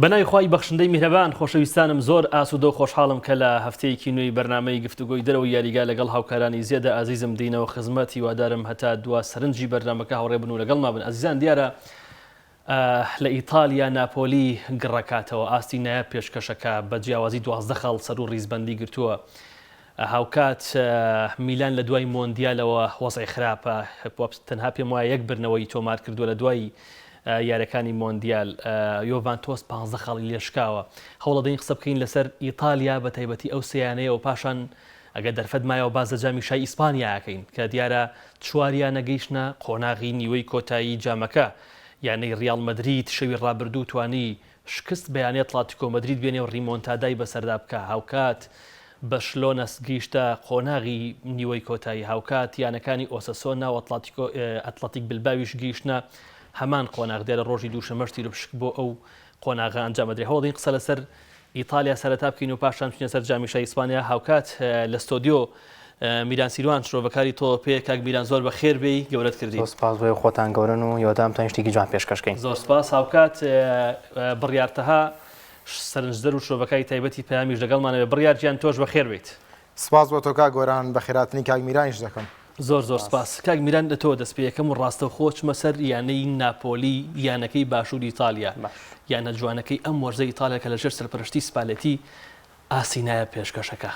بەنای خوای بەخشندەی میهرەبان خۆشەویستانم زۆر ئاسوودە و خۆشحاڵم کە لە هەفتەیەکی نوێی بەرنامەی گفتوگۆی دەرەوە یاریگا لەگەڵ هاوکارانی زێدە ئازیزم دینەوە خزمەتی وادارم هەتا دوا سەرنجی بەرنامەکە هاوڕێ بن و لەگەڵما بن. ئازیزان دیارە لە ئیتالیا ناپۆلی گڕەکاتەوە ئاستی نایە پێشکەشەکە بە جیاوازی 12 خاڵ سەر و ڕیزبەندی گرتووە. هاوکات میلان لە دوای مۆندیالەوە وەزعی خراپە، تەنها پێم وایە یەک برنەوەی تۆمار کردووە لە دوای یاریەکانی مۆندیال. یۆڤانتۆس 15 خاڵی لێشکاوە. هەوڵە دەین قسە بکەین لەسەر ئیتالیا بە تایبەتی ئەو سەیانەیە و پاشان ئەگە دەرفەت مایەوە باز لە جامی شای ئیسپانیاکەین کە دیارە چواریان نەگەیشتە قۆناغی نیوەی کۆتایی جامەکە. یانەی ریال مەدرید شەوی ڕابردوو توانی شکست بەیانێت ئەتلێتیکۆ مەدرید بێنێ و ریمۆنتادای بەسەردا بکە. هاوکات بەشلۆنەس گەیشتە قۆناغی نیوەی کۆتایی. هاوکات یانەکانی ئۆسەسۆنا و ئەتلەتیک بلباویش گەیشتە هەمان قۆناغ دیارە ڕۆژی دووشەمەشتی بشک بۆ ئەو قۆناغە ئەنجام بدرێت. هەوڵ دەین قسە لەسەر ئیتالیا سەرەتا بکەین و پاشان بچینە سەر جامی شای ئیسپانیا. هاوکات لە ستۆدیۆ میران سیروان شرۆڤەکاری تۆ پێ کاک میران زۆر بە خێر بێی گەورەت کردی. سپاس بۆ خۆتان گەورن و یۆدامتان شتێکی جوان پێشکەشکەین. زۆر سپاس. هاوکات بڕیارتەها سەرنجدەر و شرۆڤەکاری تایبەتی پەیامیش لەگەڵمانەوێ. بڕیارگیان تۆش بە خێر بێیت. سپاس بۆ تۆ کاک گۆران بە خێراتنی کاک میرانیش دەکەم. زۆر سپاس. کاک میران لە تۆ دەست پێ یەکەم و ڕاستەوخۆ چمە سەر یانەی ناپۆلی یانەکەی باشووری ئیتالیا یانە جوانەکەی ئەم وەرزەی ئیتالیا کە لەژێر سەرپەرشتی سپالێتی ئاستی نایە پێشکەشەکە.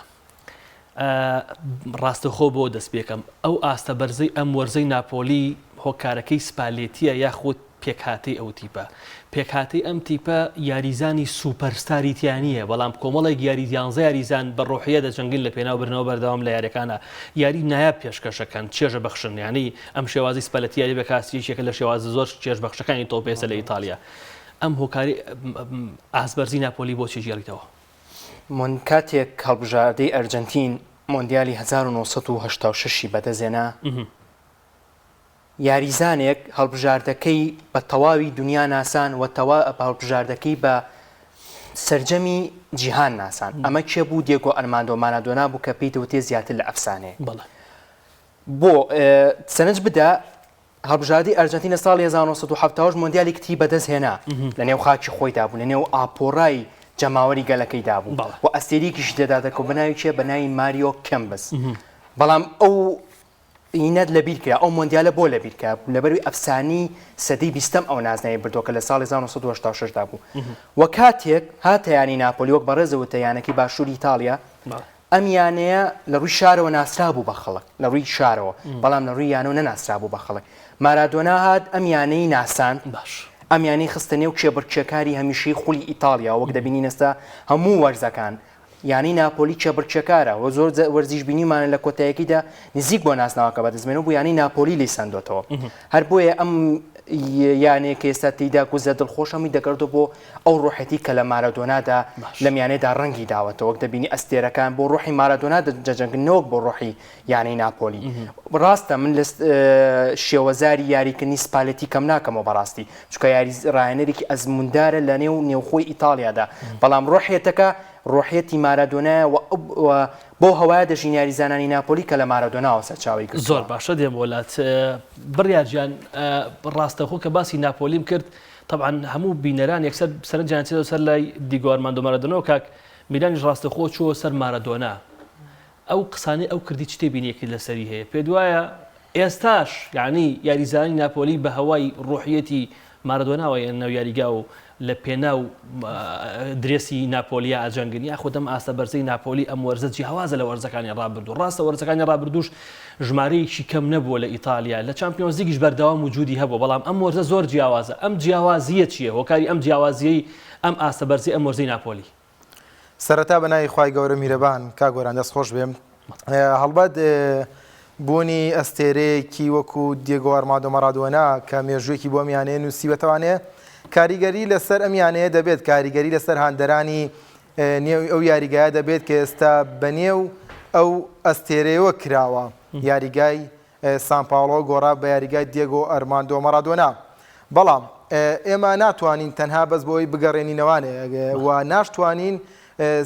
ڕاستەوخۆ بۆ دەست پێکەم ئەو ئاستە بەرزەی ئەم وەرزەی ناپۆلی هۆکارەکەی سپالێتیە یاخود پێکهاتەی ئەو تیپە. پێکهاتەی ئەم تیپە یاریزانی سوپەرستاری تیانیە، بەڵام کۆمەڵێک یاری 11 یاریزان بە ڕۆحیە دەجەنگن لە پێناو برنەوە بەردەوام لە یاریەکانە. یاری نایە پێشکەشەکەن چێژە بەخشن، یعنی ئەم شێوازی سپالەتی یاری بەکاسیەکە لە شێوازە زۆر چێژ بەخشەکانی تۆپێسە لە ئیتالیا. ئەم هۆکاری ئاسبەرزی ناپۆلی بۆ چی ژێڕیتەوە؟ کاتێک هەڵبژاردەی ئەرجەنتین مۆندیالی 1986 بەدەستهێنا یاریزانێک هەڵبژاردەکەی بە تەواوی دنیا ناسان و هەڵبژاردەکەی بە سەرجەمی جیهان ناسان. ئەمە کێ بوو؟ دیێگۆ ئەرماندۆ مارادۆنا بوو کە پێی دەوتێ زیاتر لە ئەفسانەیە. بۆ سەرنج بدە هەڵبژاردەی ئەرجەنتین لە ساڵی 1970 مۆندیالی کتی بەدەستهێنا لە نێو خاکی خۆیدا بوو، لە نێو ئاپۆڕای جەماوەری گەلەکەیدا بوو و ئەستێریکیش دەداتەکە و بەناوی چێ بەناوی ماریۆ کەمبس. بەڵام ئەو ئینەت لەبیر کرا، ئەو مۆندیالە بۆ لەبیر کرا لەبەروی ئەفسانی سەدەی 20ەم ئەو نازنایی بردووە کە لە ساڵی 1986 دا بوو. و کاتێک هاتەیانی ناپۆلی وەک بەڕێزەوە تەیانەکەی باشووری ئیتالیا ئەم یانەیە لە ڕووی شارەوە ناسرا بوو بە خەڵک، لە ڕووی شارەوە، بەڵام لە ڕووی یانەوە نەناسرا بوو بە خەڵک. مارادۆنا هات ئەم یانەی ناسان، ئەم یانەی خستە نێو کێبڕکێکاری هەمیشەی خولی ئیتالیا وەک دەبینی ئێستا هەموو وەرزەکان. یانی ناپۆلی کێبڕکێکارە و زۆر وەرزیش بینیمانە لە کۆتاییەکیدا نزیک بۆ ناسناوەکە بەدەستمێنەوە بوو یانی ناپۆلی لی سندۆتەوە. هەر بۆیە ئەم یانەیە کە ئێستا تێیدا گوزە دڵخۆشەمی دەگەڕێتەوە بۆ ئەو ڕۆحەتی کە لە مارادۆنادا لە میانەیەدا ڕەنگی داوەتەوە وەک دەبینی ئەستێرەکان بۆ ڕۆحی مارادۆنا دەجەنگنەوەک بۆ ڕۆحی یانەی ناپۆلی. ڕاستە من لە شێوەزاری یاریکردنی سپالەتی کەم ناکەمەوە بەڕاستی، چونکە یاری ڕاهێنەرێکی ئەزموندارە لە نێوخۆی ئیتالیادا، بەڵام ڕۆحێتەکە ڕۆحیەتی مارادۆنایە و بۆ هەوایە دەژین یاریزانانی ناپۆلی کە لە مارادۆناوە سەرچاوی کرد. زۆر باشە دێم وڵات. بڕیارگیان ڕاستەخۆ کە باسی ناپۆلیم کرد، طبعا هەموو بینەران یەکسەر سەرنجیان چێتەوە سەر لای دیگۆ ئەرماندۆ مارادۆنەوە. کاک میرانیش ڕاستەخۆ چووە سەر مارادۆنا. ئەو قسانەی ئەو کردی چ تێبینیەکی لەسەری هەیە؟ پێ وایە ئێستاش یعنی یاریزانی ناپۆلی بە هەوای ڕۆحیەتی مارادۆناوە نەو یاریگا و لە پێناو درێسی ناپۆلیا ئاجەنگنی یاخود ئەم ئاستە بەرزەی ناپۆلی ئەم وەرزە جیاوازە لە وەرزەکانی ڕابردوو. ڕاستە وەرزەکانی ڕابردووش ژمارەیەکی کەم نەبووە لە ئیتالیا، لە چامپیۆنز لیگیش بەردەوام وجودی هەبوو، بەڵام ئەم وەرزە زۆر جیاوازە. ئەم جیاوازیە چییە؟ هۆکاری ئەم جیاوازیەی ئەم ئاستە بەرزی ئەم وەرزەی ناپۆلی. سەرەتا بەناوی خوای گەورە میرەبان کاک گۆران دەست خۆش بێم. هەڵبەت بوونی ئەستێرەیەکی وەکو دیێگۆ ئەرماندۆ مارادۆنا کە مێژوویەکی بۆ میانەیە نووسی بەتەوانێت کاریگەری لەسەر ئەم یانەیە دەبێت، کاریگەری لەسەر هاندەرانی نێو ئەو یاریگایە دەبێت کە ئێستا بەنێو ئەو ئەستێرەیەوە کراوە. یاریگای سان پاولۆ گۆڕا بە یاریگای دیێگۆ ئەرماندۆ مارادۆنا. بەڵام ئێمە ناتوانین تەنها بەس بۆی بگەڕێنینەوانێ و ناشتوانین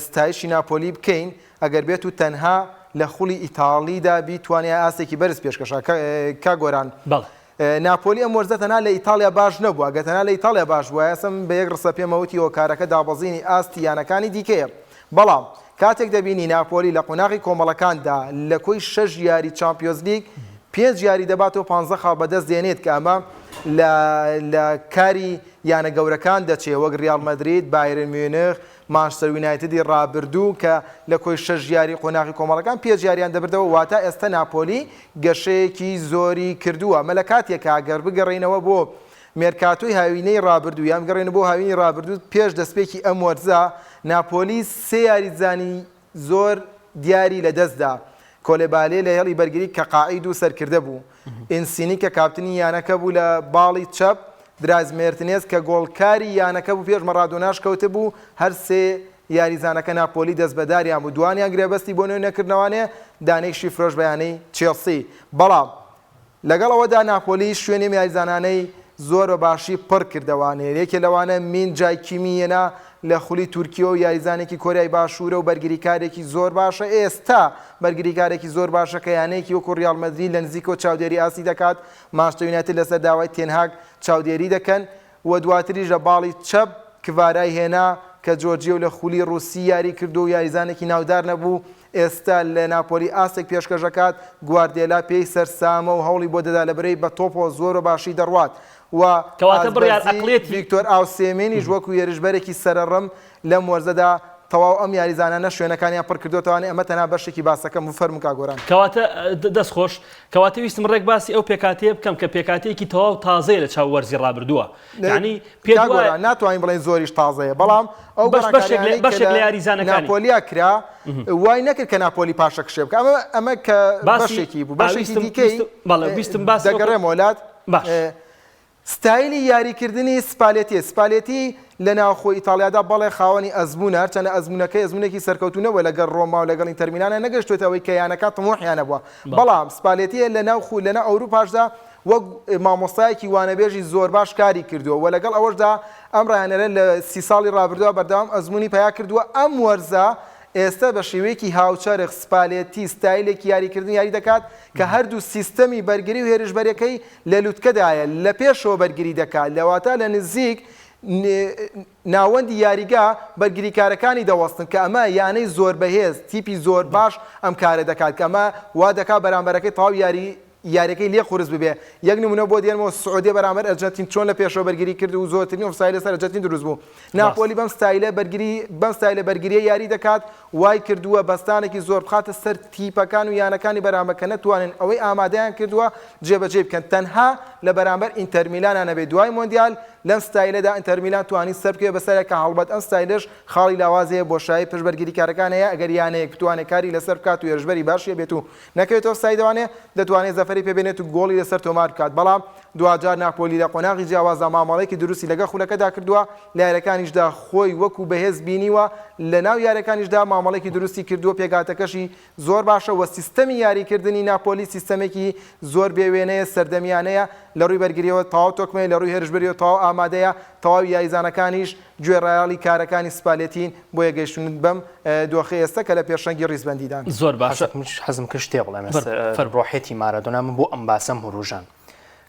ستایشی ناپۆلی بکەین ئەگەر بێت و تەنها لە خولی ئیتاڵیدا بیتوانێت ئاستێکی بەرز پێشکەشە. کا گۆران ناپۆلی ئەم وەرزە تەنها لە ئیتالیا باش نەبووە، ئەگە تەنها لە ئیتالیا باش بووە ئەسم بە یەک ڕسە پێمەوتیەوە کارەکە دابەزینی ئاستی یانەکانی دیکەیە. بەڵام کاتێک دەبینی ناپۆلی لە قۆناغی کۆمەڵەکاندا لە کۆی 6 یاری چامپیۆنز لیگ 5 یاری دەباتەوە 15 خاڵ بەدەست دێنێت کە ئەمە لە کاری یانە گەورەکان دەچێت وەک ریال مەدرید، بایرن میونخ، مانچستەر یونایتدی ڕابردوو کە لە کۆی 6 یاری قۆناغی کۆمەڵەکان 5 یاریان دەبردەوە. واتە ئێستا ناپۆلی گەشەیەکی زۆری کردووە. مەلە کاتێکە ئەگەر بگەڕێنەوە بۆ مێرکاتۆی هاوینەی ڕابردوو یان بگەڕێنە بۆ هاوینی ڕابردوو پێش دەستپێکی ئەم وەرزە ناپۆلی 3 یاریزانی زۆر دیاری لەدەستدا. کۆلێبالێ لە هێڵی بەرگری کە قاعید و سەرکردە بوو، ئینسینی کە کاپتنی یانەکە بوو لە باڵی چەپ، دراز مێرتنێز کە گۆڵکاری یانەکە بوو پێش مەرادۆناش کەوتە بوو. هەر 3 یاریزانەکە ناپۆلی دەست بەداریان بوو، دوانیان گرێبەستی بۆ نوێ نەکردنەوەنێ دانێکشی فرۆش بەیانەی چێلسی. بەڵام لەگەڵەوەدا ناپۆلی شوێنی یاریزانانەی زۆر بە باشی پڕ کردەوانێ. یەکێ لەوانە مین جایکیمیەنە لە خولی تورکیە و یاریزانێکی کۆریای باشوورە و بەرگریکارێکی زۆر باشە. ئێستا بەرگریکارێکی زۆر باشە کە یانەیەکی وەکو ریال مەدرید لە نزیکەوە چاودێری ئاسی دەکات، مانچستەر یونایتد لەسەر داوای تێنهاگ چاودێری دەکەن و دواتریش لە باڵی چەپ کڤارای هێنا کە جۆرجیە و لە خولی ڕووسی یاری کردو و یاریزانێکی ناودار نەبوو. ئێستا لە ناپۆلی ئاستێک پێشکەشەکات گواردێلا پێی سەرسامە و هەوڵی بۆ دەدا لەبەرەی بە تۆپۆ زۆر و باشی دەڕوات. و کەواتە بڕیار عەقڵێتی ڤیکتۆر ئاوسێمێنیش وەکو هێرشبەرێکی سەرەڕەم لەم وەرزەدا تەواو ئەم یاریزانانە شوێنەکانیان پڕ کردوتەوانێ. ئەمە تەنها بەشێکی باسەکەم و فەرموو کاگۆران. کەواتە دەستخۆش کەواتە ویستم ڕێک باسی ئەو پێکاتێ بکەم کە پێکاتەیەکی تەواو تازەیە لە چاو وەرزی ڕابردووە. یعنی پێگۆران ناتوانین بڵێن زۆریش تازەیە، بەڵام ئەو بەشێک لە یاریزانەکانی ناپۆلیا کرا وای نەکرد کە ناپۆلی پاشە کشێ بکە. ئەمە کە بەشێکی بوو، بەشێکی دیکەی ویستم باسی دەگەڕێم وڵات. ستایلی یاریکردنی سپالێتی لە ناوخۆی ئیتالیادا بەڵێ خاوەنی ئەزمونە، هەرچەندە ئەزمونەکەی سەرکەوتونەوە لەگەڵ ڕۆما و لەگەڵ ئینتەرمیلانە نەگەشتوێتەوەی کە یانەکە تەمۆحیانە بووە. بەڵام سپالێتیە لە ناوخۆ لەناو ئەوروپاشدا وەک مامۆستایەکی وانەبێژی زۆر باش کاری کردووە و لەگەڵ ئەوەشدا ئەم ڕایانەرە لە 30 ساڵی ڕابردووە بەردەوام ئەزمونی پیا کردووە. ئەم وەرزە ئێستا بە شێوەیەکی هاوچەرخ سپالێتی ستایلێکی یاریکردن یاری دەکات کە هەردوو سیستەمی بەرگری و هێرشبەرەکەی لە لووتکەدایە لە پێشەوە بەرگری دەکات. لەواتە لە نزیک ناوەندی یاریگا بەرگریکارەکانی دەوەستن کە ئەمە یانەی زۆر بەهێز تیپی زۆر باش ئەم کارە دەکات کە ئەمە وا دەکات بەرامبەرەکەی تەواو یاریەکەی لێ قورس ببێ. یەک نمونە بۆ دێنمەوە سعودی بەرامبەر ئەرجەنتین چۆن لە پێشەوە بەرگری کرد و زۆرترین ئۆفساید لەسەر ئەرجەنتین دروست بوو. ناپۆلی بەم ستایلە بەرگریە یاری دەکات، وای کردووە بەستانێکی زۆر بخاتە سەر تیپەکان و یانەکانی بەرامبەر کە نەتوانن ئەوەی ئامادەیان کردووە جێبەجێ بکەن. تەنها لە بەرامبەر ئینتەرمیلانە نەبێت. دوای مۆندیال لەم ستایلەدا ئینتەرمیلان توانی سەر بکەوێت بەسەرێکە هەڵبەت ئەم ستایلش خاڵی لاوازەیە بۆ شای پشتبەرگریکارەکان هەیە. ئەگەر یانەیەک بتوانێت کاری لەسەر بکات و هێرشبەری باشیە بێت و نەکەوێتەوە سایدەوانێ دەتوانێت زەفەری پێبێنێت و گۆڵی لەسەر تۆمار بکات. بەڵام دوجار ناپۆلی لە قۆناغی جیاوازە مامەڵەیەکی دروستی لەگە خولەکەدا کردووە، لە یارەکانیشدا خۆی وەکو بەهێز بینیوە، لە ناو یارەکانیشدا مامەڵێکی دروستی کردووە پێگاتەکەشی زۆر باشە و سیستەمی یاریکردنی ناپۆلی سیستەمێکی زۆر بێوێنەیە سەردەمیانەیە لە ڕووی بەرگریەوە تەواو تۆکمەیە، لە ڕووی هێرشبەریەوە تەواو ئامادەیە، تەواو یاریزانەکانیش گوێڕایاڵی کارەکانی سپالێتین بۆ یەگەیشتن بەم دۆخی ئێستا کە لە پێشەنگی ڕیزبەندیدان. زۆر باشە. حەزم کرد شتێ بڵێم ڕۆحێتی مارادۆنا من بۆ ئەم باسەم هەڕۆژان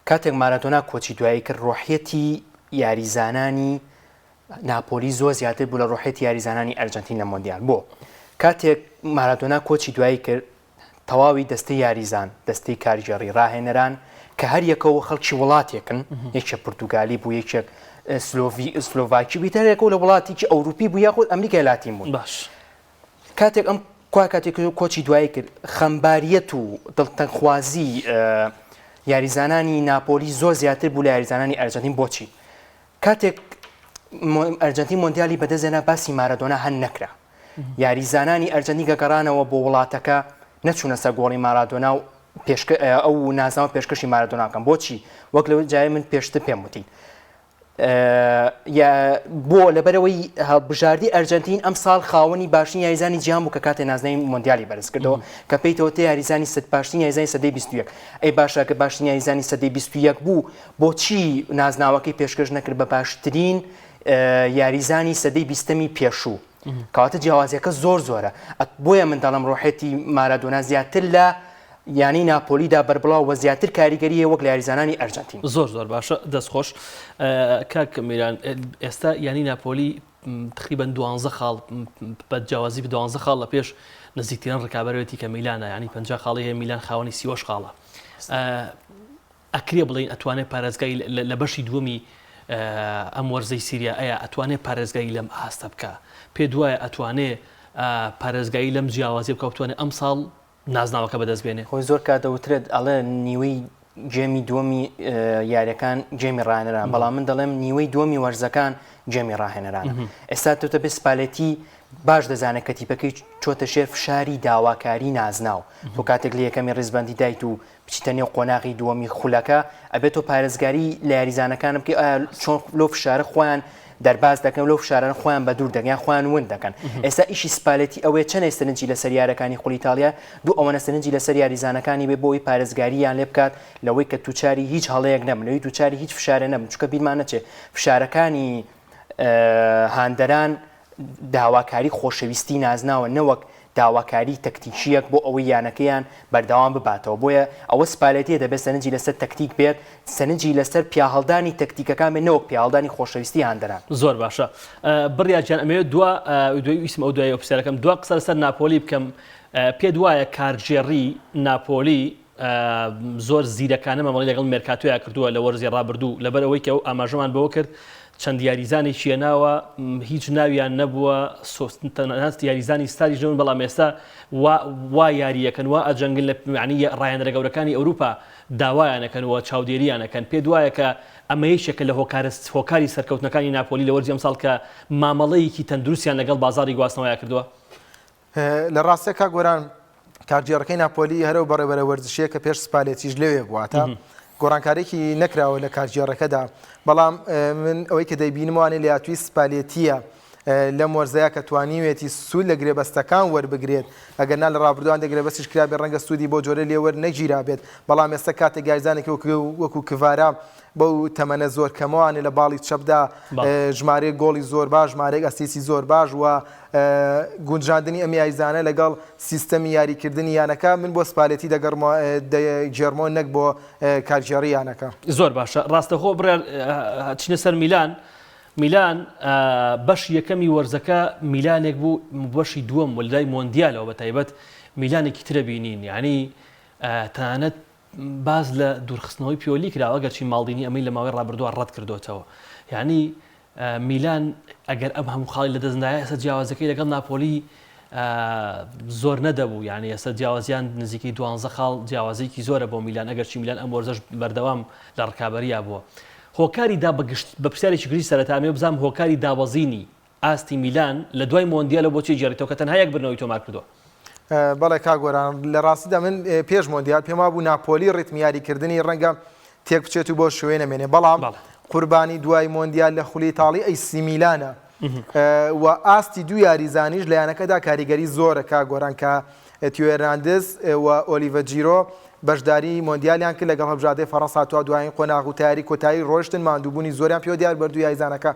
کاتێک مارادۆنا کۆچی دوایی کرد ڕۆحێتی یاریزانانی ناپۆلی زۆر زیاتر بوو لە ڕۆحێتی یاریزانانی ئەرجەنتین لە مۆندیال. بۆ کاتێک مارادۆنا کۆچی دوایی کرد تەواوی دەستەی یاریزان دەستەی کارگێڕی ڕاهێنەران کە هەر یەکەوە خەڵکی وڵاتێکن، یەکێک پورتوگالی بوو، یەکێک سلۆڤاکی بیتەرێکەوە لە وڵاتێکی ئەوروپی بوو یاخود ئەمریکای لاتین بوون. باش کاتێک ئەم کاتێک کۆچی دوایی کرد خەمباریەت و دڵتەنخوازی یاریزانانی ناپۆلی زۆر زیاتر بوو لە یاریزانانی ئەرجەنتین. بۆچی؟ کاتێک ئەرجەنتین مۆندیالی بەدەستێنا باسی مارادۆنا هەن نەکرا، یاریزانانی ئەرجەنتین گەگەڕانەوە بۆ وڵاتەکە نەچوونە سەر گۆڵی مارادۆنا و ئەو نازناوە پێشکەشی مارادۆناکەم. بۆچی؟ وەک لەوە جای من پێشتر پێم وتی بۆ لەبەرەوەی هەڵبژاردی ئەرجەنتین ئەم ساڵ خاوەنی باشترین یاریزانی جیهان بوو کە کاتێ نازناوی مۆندیالی بەرز کردەوە کە پێیتەوە تێ یاریزانی باشترین یاریزانی سەدەی 21. ئەی باشە کە باشترین یاریزانی سەدەی 21 بوو، بۆچی نازناوەکەی پێشکەش نەکرد بە باشترین یاریزانی سەدەی 20می پێشوو؟ کەواتە جیاوازیەکە زۆر زۆرە. بۆیە من دەڵم ڕۆحێتی مارادۆنا زیاتر لە یانی ناپۆلیدا بەربڵاو وە زیاتر کاریگەریە وەک لە یاریزانانی ئەرجنتین. زۆر باشە دەستخۆش کاک میران ئێستا یانی ناپۆلی تقریبا 12 خاڵ بەجیاوازی 12 خاڵ لە پێش نزیکترین ڕکابەرێتی کە میلانە ینی 50 خاڵی هەیە میلان خاوەنی 30 خاڵە ئەکرێ بڵین ئەتوانێت پارێزگای لە بەشی دووەمی ئەم وەرزەی سیریا ئەیە ئەتوانێت پارێزگایی لەم ئاستە بکە پێ دوایە ئەتوانێت پارێزگایی لەم جیاوازی بکە بتوانێت ئەم ساڵ نازناوەکە بەدەستبێنێ. خۆی زۆر کاتەوترێت ئەڵێ نیوەی جێمی دووەمی یاریەکان جێمی ڕاهێنەران بەڵام من دەڵێم نیوەی دووەمی وەرزەکان جێمی ڕاهێنەرانە. ئێستا تۆتە بێ سپالەتی باش دەزانێت کە تیپەکەی چۆتە شێر فشاری داواکاری نازناو تۆ کاتێک لە یەکەمی ڕێزبەندی دایت و بچیتە نێو قۆناغی دووەمی خولەکە ئەبێت تۆ پارێزگاری لە یاریزانەکانم بکەی ئایا چۆن لەو فشارە خۆیان دەرباز دەکەن لەو فشارانە خۆیان بە دوور دەگەیان خۆیان ون دەکەن. ئێستا ئیشی سپالەتی ئەوەیە چەند سەرنجی لەسەر یارەکانی خوڵی ئیتالیا دوو ئەوەنە سەرنجی لەسەر یاریزانەکانی بێ بۆی پارێزگارییان لێ بکات لەوەی کە تووچاری هیچ هەڵەیەک نەبن لەوەی تووچاری هیچ فشارە نەبن چونکە بیرمان نەچێ فشارەکانی هاندەران داواکاری خۆشەویستی نازناوە نەوەک داواکاری تەکتیکیەک بۆ ئەوەی یانەکەیان بەردەوام بباتەوە بۆیە ئەوە سپالەتیە دەبێت سەرنجی لەسەر تەکتیک بێت سەرنجی لەسەر پیاهەڵدانی تەکتیکەکان بێت نەوەک پیاهەڵدانی خۆشەویستی هاندەران. زۆر باشە بڕیاجان ئەمەوێت دوای ویسم ئەو دوای ئۆفیسەرەکەم دوا قسە لەسەر ناپۆلی بکەم پێ وایە کارژێڕی ناپۆلی زۆر زیرەکانە مەمەڵی لەگەڵ مێرکاتۆیا کردووە لە وەرزی ڕابردوو لەبەر ئەوەی کە ئەو ئاماژەمان بەوە کرد چەند یاریزانی چێناوە هیچ ناویان نەبووە یاریزانی ستادی ژەون بەڵام ئێستا وا یاریەکەن وا ئەجەنگن لە معنی ڕایەنەرە گەورەکانی ئەوروپا داوایانەکەنەوە چاودێریانەکەن پێ وایە کە ئەمە یەکێکە لە هۆکاری سەرکەوتنەکانی ناپۆلی لە وەرزی ئەم ساڵ کە مامەڵەیەکی تەندروستیان لەگەڵ بازاری گواستنەوەیە کردووە. لە ڕاستە کا گۆران کارژێڕەکەی ناپۆلی هەرە و بەڕێوەرە وەرزشەیە کە پێش سپالێتیش لەوێ بواتە گۆڕانکارێکی نەکراوە لە کارژێڕەکەدا بەڵام من ئەوەی کە دەیبینموانێ لە یاتوی سپالێتیە لەم وەرزەیە کە توانیوێتی سوود لە گرێبەستەکان وەربگرێت ئەگەرنا لە ڕابردووان دەگرێبەستیش کرا بێ ڕەنگە سوودی بۆ جۆرە لێوەر نەگیرا بێت بەڵام ئێستا کاتێک یاریزانێکی وەکو کڤارا بەو تەمەنە زۆر کەمەوانێ لە باڵی چەپدا ژمارەیە گۆڵی زۆر باش ژمارەیەک ئەسیسی زۆر باش و گونجاندنی ئەم یاریزانە لەگەڵ سیستەمی یاریکردنی یانەکە من بۆ سپالێتی دەگەڕمەوە نەک بۆ کارژێڕی یانەکە. زۆر باشە ڕاستەخۆ بڕێ چینە سەر میلان بەش یەکەمی وەرزەکە میلانێک بوو بەشی دووەم وەلای مۆندیالەوە بە تایبەت میلانێکی ترە بینین یعنی تەنانەت باز لە دوورخستنەوەی پیۆلی کراوە گەرچی ماڵدینی ئەمەی لە ماوەی ڕابردووە ڕەت کردوتەوە یعنی میلان ئەگەر ئەم هەموو خاڵی لە دەستدایە ئێستا جیاوازەکەی لەگەڵ ناپۆلی زۆر نەدەبوو یعنی ئێستا جیاوازیان نزیکەی 12 خاڵ جیاوازێکی زۆرە بۆ میلان ئەگەرچی میلان ئەم وەرزەش بەردەوام لە ڕکابەریە بووە. هۆکاری دا بە پرسیارێکی گشتی سەرەتامێ بزانم هۆکاری داوەزینی ئاستی میلان لە دوای مۆندیالە بۆچی جێڕێتەوە کە تەنها یەک بنەوەی تۆمار کردووە. بەڵێ کاگۆران لە ڕاستیدا من پێش مۆندیال پێما بوو ناپۆلی ڕیتمیاریکردنی ڕەنگە تێک بچێت و بۆ شوێ نەمێنێ بەڵام قوربانی دوای مۆندیال لە خولی ئیتاڵی ئەیسی میلانە و ئاستی دوو یاریزانیش لە یانەکەدا کاریگەری زۆرە کاگۆران کە تیۆ هێرناندز و ئۆلیڤە جیرۆ بەشداری مۆندیالیان کرد لەگەڵ هەڵبژاردەی فەڕەنسا تا دوایین قۆناغ و تیاری کۆتایی ڕۆشتن ماندووبوونی زۆریان پێوە دیار بەردوو یاریزانەکە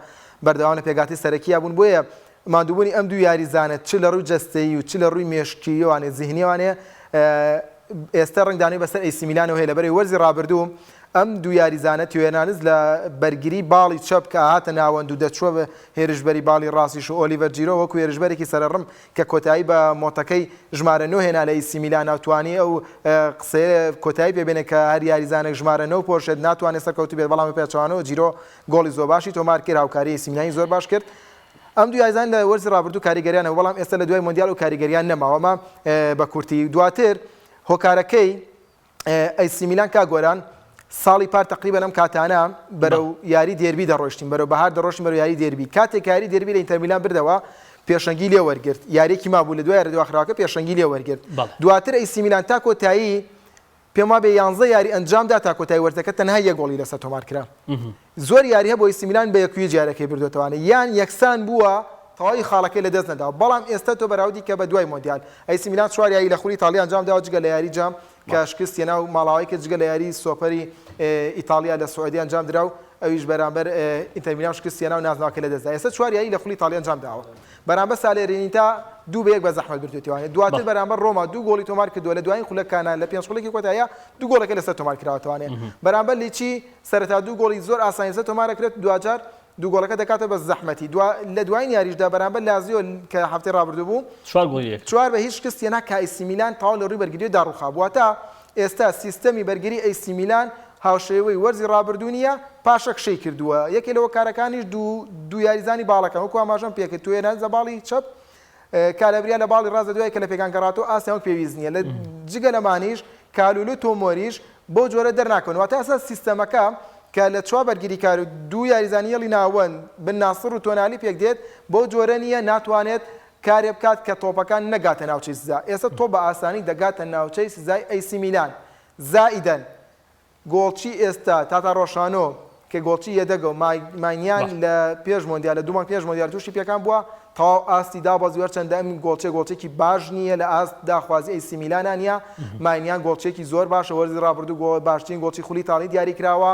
بەردەوام لە پێگاتی سەرەکییا بوون بۆیە ماندووبوونی ئەم دوو یاریزانە چ لە ڕووی جەستەیی و چ لە ڕووی مێشکیوانێ زیهنیوانێ ئێستا ڕنگدانەوەی بەسەر ئەیسی میلانەوە هەیە لەبەر وەرزی ڕابردوو ئەم دوو یاریزانە تیۆێنانز لە بەرگری باڵی چەپ کە هاتە ناوەند و دەچوە بە هێرشبەری باڵی ڕاستیش و ئۆلیڤەر جیرۆ وەکو هێرشبەرێکی سەرڕم کە کۆتایی بە مۆتەکەی ژمارە 9 هێنا لە ئەیسی میلان ناتوانێ ئەو قسەیە کۆتایی پێبێنێ کە هەر یاریزانێک ژمارە 9 پۆشێت ناتوانێت سەرکەوتو بێت بەڵام پێچوانەوە جیرۆ گۆڵی زۆر باشی تۆمار کرد هاوکاری ئەیسی میلانی زۆر باش کرد. ئەم دوو یاریزان لە وەرزی ڕابردوو کاریگەریانەوە بەڵام ئێستا لە دوای مۆندیال و کاریگەریان نەماوەمە بە کورتی دواتر هۆکارەکەی ئەیسی میلان کاگۆران ساڵی پار تقریبا ئەم کاتانە بەرەو یاری دێربی دەڕۆشتین بەرەو بەهار دەڕۆشتین بەرەو یاری دێربی کاتێک یاری دێربی لە ئینتەر میلان بردەوە پێشەنگی لێ وەرگرت یاریێکی مابوو لە دوای یاری دواخراوەکە پێشەنگی لێ وەرگرت دواتر ئەیسی میلان تا کۆتایی پێما بێ 11 یاری ئەنجامدا تا کۆتایی وەرزەکە تەنها یەک گۆڵی لەسەر تۆمار کرا زۆر یاری هەبوو ئەیسی میلان بە یەکوی جارەکەی بردوێتەوانە یان یەکسان بووە تەواوی خاڵەکەی لە دەست نەداوە بەڵام ئێستا تۆ بەراودی کە بە دوای مۆندیال ئەیسی میلان 4 یاری لە خولی ئیتاڵیا ئەنجام داوە جگە لە یاری جام کە شکست هێنا و ماڵاوای کرد جگە لە یاری سۆپەری ئیتالیا لە سعودی ئەنجام درا و ئەویش بەرامبەر ئینتەر میلان شکست هێنا و نازناوەکە لە دەست دا ئێستا 4 یاری لە خولی ئیتاڵیا ئەنجام داوە بەرامبەر سالێرینیتا دوو بەیەک بە زەحمەت بردوێتوانێت دواتر بەرامبەر ڕۆما دوو گۆڵی تۆمار کردووە لە دوایین خولەکانە لە پێنج خولێکی کۆتاییە دوو گۆڵەکە لەسەر تۆمار کراوەتوانێت بەرامبەر لیچی سەرەتا دوو گۆڵی زۆر ئاسانی لەسەر تۆمارە کرێت دوجار دوو گۆڵەکە دەکاتە بە زەحمەتی لە دوایین یاریشدا بەرامبەر لازیۆ کە هەفتەی ڕابردوو بوو 4 بە هیچ کەسێنا کە ئەیسی میلان تاوا لە ڕووی بەرگری داڕوخا بواتە ئێستا سیستەمی بەرگری ئەیسی میلان هاوشێوەی وەرزی ڕابردوو نیە پاشە کشەی کردووە یەکێ لەوە کارەکانیش دوو یاریزانی باڵەکە وەکو ئاماژەم پێکرد توێنە زەباڵی چەپ کالەبریا لە باڵی ڕازە دوای کە لە پێکان گەڕاتەوە ئاسیان پێویست نییە لە جگە لەمانیش کالولو تۆمۆریش بۆ جۆرە دەرناکەن واتە ئەساس سیستەمەکە کە لە چوار بەرگری کار و دوو یاریزانیەڵی ناوەن بن ناسر و تۆنالی پێک دێت بۆ جۆرە نییە ناتوانێت کارێ بکات کە تۆپەکان نەگاتە ناوچەی سزا ئێستا تۆ بە ئاسانی دەگاتە ناوچەی سزای ئەیسی میلان زائیدەن گۆڵچی ئێستا تاتا ڕۆشانۆ کە گۆڵچی یەدەگە و ماینیان لە پێش مۆندیال لە دوومان پێش مۆندیال تووشی پێکان بووە تەواو ئاستی دابەزی وەرچەندە ئەم گۆڵچێکی باش نییە لە ئاست داخوازی ئەیسی میلانان نیە ماینیان گۆڵچێکی زۆر باشە وەرزی ڕابردوو باشترین گۆڵچی خولی تاڵی دیاری کراوە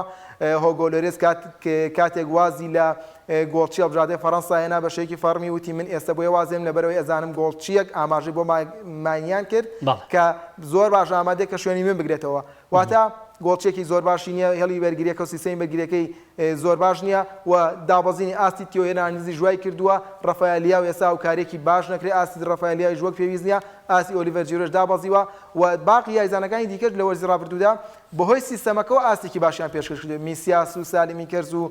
هۆگۆلۆرێس کاتێک وازی لە گۆڵچی هەڵبژاردەی فەڕەنسا هێنا بە شێوەیەکی فەرمی وتی من ئێستا بۆیە وازێم لەبەرەوەی ئەزانم گۆڵچیەک ئاماژەی بۆ ماینیان کرد کە زۆر باش ئامادەیە کە شوێنی من بگرێتەوە واتە گۆڵچێکی زۆر باشی نییە هێڵی بەرگریەکە و سیستەمی بەرگریەکەی زۆر باش نییە و دابەزینی ئاستی تیۆهێنانیزی ژوای کردووە ڕەفایەلیا و ئێستا و کارێکی باش نەکرێت ئاستی ڕەفایەلیای ژوەک پێویست نییە ئاستی ئۆلیڤەر جیرۆش دابەزیوە و باقی یاریزانەکانی دیکەش لە وەرزی ڕابردوودا بەهۆی سیستەمەکەەوە ئاستێکی باشیان پێشکەش کردێت میسیاس و سالیمی کەرز و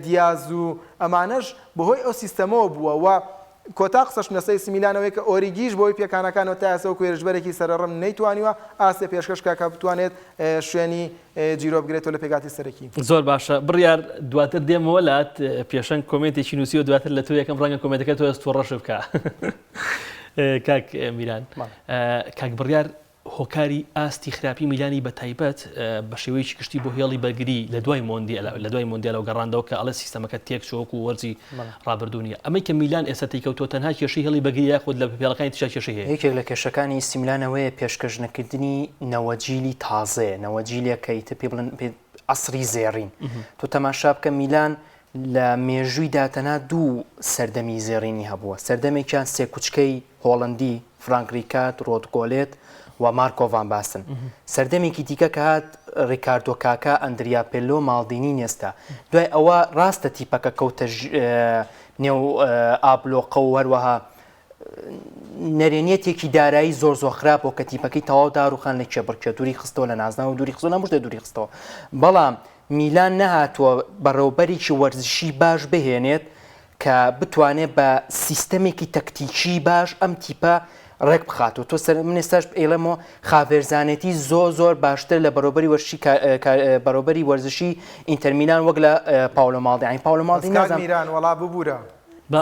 دیاز و ئەمانەش بەهۆی ئەو سیستەمەوە بووە و کۆتا قسەش لەسەر سیمیلانەوەی کە ئۆریگیش بۆی پێکانەکانەوە تا ئێستا و کوێرژبەرێکی سەرڕم نەیتوانیوە ئاسێ پێشکەش کاکە بتوانێت شوێنی جیرۆ بگرێتەوە لە پێگاتی سەرەکی زۆر باشە بڕیار دواتر دێمەوە لات پێشەنگ کۆمنتێکی نووسی و دواتر لە تۆ یەکەم ڕەنگە کۆمنتەکە تۆ ئەست ڕەش بکە کاک میلان کاک بڕیار هۆکاری ئاستی خراپی میلانی بە تایبەت بە شێوەیەکی گشتی بۆ هێڵی بەرگری لە دوای مۆندیال و گەڕاندەوە کە ئەڵە سیستەمەکە تێک چۆک و وەرزی ڕابردوو نیە ئەمەی کە میلان ئێستا تێکەوتۆ تەنها کێشەی هێڵی بەرگری یاخود لە پێڵەکانی تشا کێشەی هەیە یەکێک لە کێشەکانی سیمیلانەوەیە پێشکەشنەکردنی نەوەجیلی تازەیە نەوەجیلەکەیتە پێ بڵن ئەسری زێڕین تۆ تەماشا بکە میلان لە مێژوویدا تەنها دوو سەردەمی زێڕینی هەبووە سەردەمێکیان سێ کوچکەی هۆڵندی فرانک ریکارد ڕۆدگۆلێت و مارکۆ ڤان باستن سەردەمێکی دیکە کە هات ریکاردۆ کاکا ئەندریا پێلۆ ماڵدینی نێستا دوای ئەوە ڕاستە تیپەکە کەوتە نێو ئابلۆقە و هەروەها نەرێنیەتێکی دارایی زۆر خراپ بۆ کە تیپەکەی تەواو داروخان لە کێبڕکە دووری خستەوە لە نازناوە دووری خستۆ نەموشتە دووری خستەوە بەڵام میلان نەهاتووە بەڕێوەبەرێکی وەرزشی باش بهێنێت کە بتوانێت بە سیستەمێکی تەکتیکی باش ئەم تیپە ڕێک بخاتەوە تۆ من ئێستاش ئێڵەمەوە خاوێرزانێتی زۆر باشتر لە بەڕۆبەری وەرزشی ئینتەرمیلان وەک لە پاولۆ ماڵدی پاولۆ ماڵدی میران وڵا ببوورە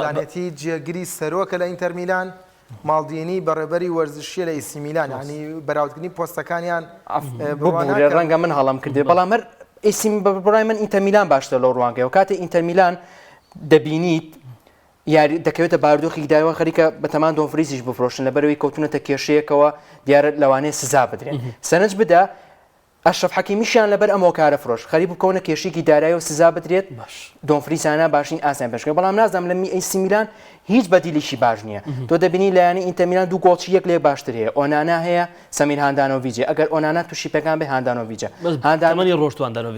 زانێتی جێگیری سەرۆکە لە ئینتەرمیلان ماڵدینی بەڕێبەری وەرزشیە لە ئیسی میلان ینی بەراوردکردنی پۆستەکانیان ڕەنگە من هەڵام کردێ بەڵام هەر ئیسیم بەڕای من ئینتەرمیلان باشتر لەو ڕوانگەی و کاتێ ئینتەرمیلان دەبینیت یاری دەکەوێتە بارودۆخی داوە خەریکە بەتەمان دۆنفریزیش بفرۆشن لەبەرەوەی کەوتونەتە کێشەیەکەوە دیارە لەوانەیە سزا بدرێن سەنج بدە ئەشرەف حەکیمیشیان لەبەر ئەم هۆکارە فرۆش خەریک بکەونە کێشێکی دارایی و سزا بدرێت دۆنفریزانە باشین ئاسان پێشکە بەڵام نازانم لە ئەیسی میلان هیچ بەدیلیشی باش نییە تۆ دەبینی لایەنی ئینتەرمیلان دوو گۆڵچی یەک لێ باشتر هەیە ئۆنانا هەیە سەمیر هاندانۆڤیچ ئەگەر ئۆنانا تووشی پێکان بێ هاندانۆڤیچ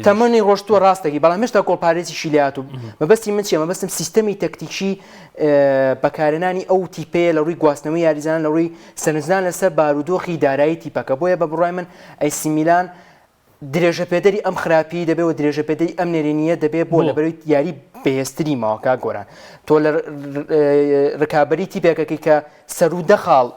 تەمەنی ڕۆشتووە ڕاستەکی بەڵام هێشتا گۆڵپارێزیشی لات و مەبەستی من چیە مەبەستم سیستەمی تەکتیکی بەکارهێنانی ئەو تیپەیە لە ڕووی گواستنەوەی یاریزان لە ڕووی سەرنجدان لەسەر بارودۆخی دارایی تیپەکە بۆیە بە بڕای من ئەیسی میلان درێژە پێدەری ئەم خراپی دەبێت و درێژە پێدەری ئەم نێرینیە دەبێت بۆ لەبەروی یاری بەهێزتری ماوەکە گۆران تۆ لە ڕکابەری تیپێکەکەی کە سەر و دەخاڵ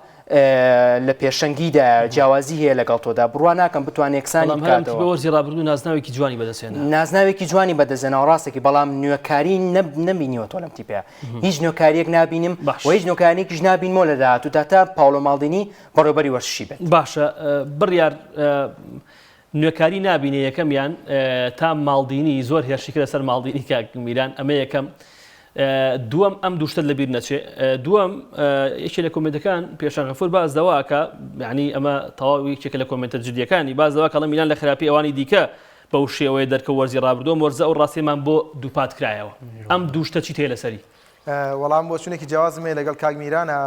لە پێشەنگیدا جیاوازی هەیە لەگەڵ تۆدا بڕوان ناکەم بتوانێت یەکسانی بکاتەوە ڕابردوو نازناوێکی جوانی بەدەستێنە نازناوێکی جوانی بەدەستێنەوە ڕاستێکی بەڵام نوێکاری نەبینیوە تۆ لەم تیپەیە هیچ نوێکاریەک نبینیم و هیچ نوێکارێکیش نبینمەوە لە داهاتوودا تا پاولۆ ماڵدینی بەڕێوەبەری وەرزشی بێت باشە بڕیار نوێکاری نبینێ یەکەمیان تا ماڵدینی زۆر هێرشیکە لەسەر ماڵدینی کاک میلان ئەمە یەکەم دووەم ئەم دووشتە لەبیر نەچێ دووەم یەکێ لە کۆمنتەکان پێشانغەفور باز دەواکە یعنی ئەمە تەواوی یەکێکە لە کۆمنتە جدیەکانی باز دەواکە لە میلان لە خراپی ئەوانی دیکە بەو شێوەیە دەرکە وەرزی ڕابردووە وەرزە ئەو ڕاستیمان بۆ دووپات کرایەوە ئەم دووشتە چی تێ لەسەری وەڵام بۆ چونێکی جیاوازمێ لەگەڵ کاک میرانە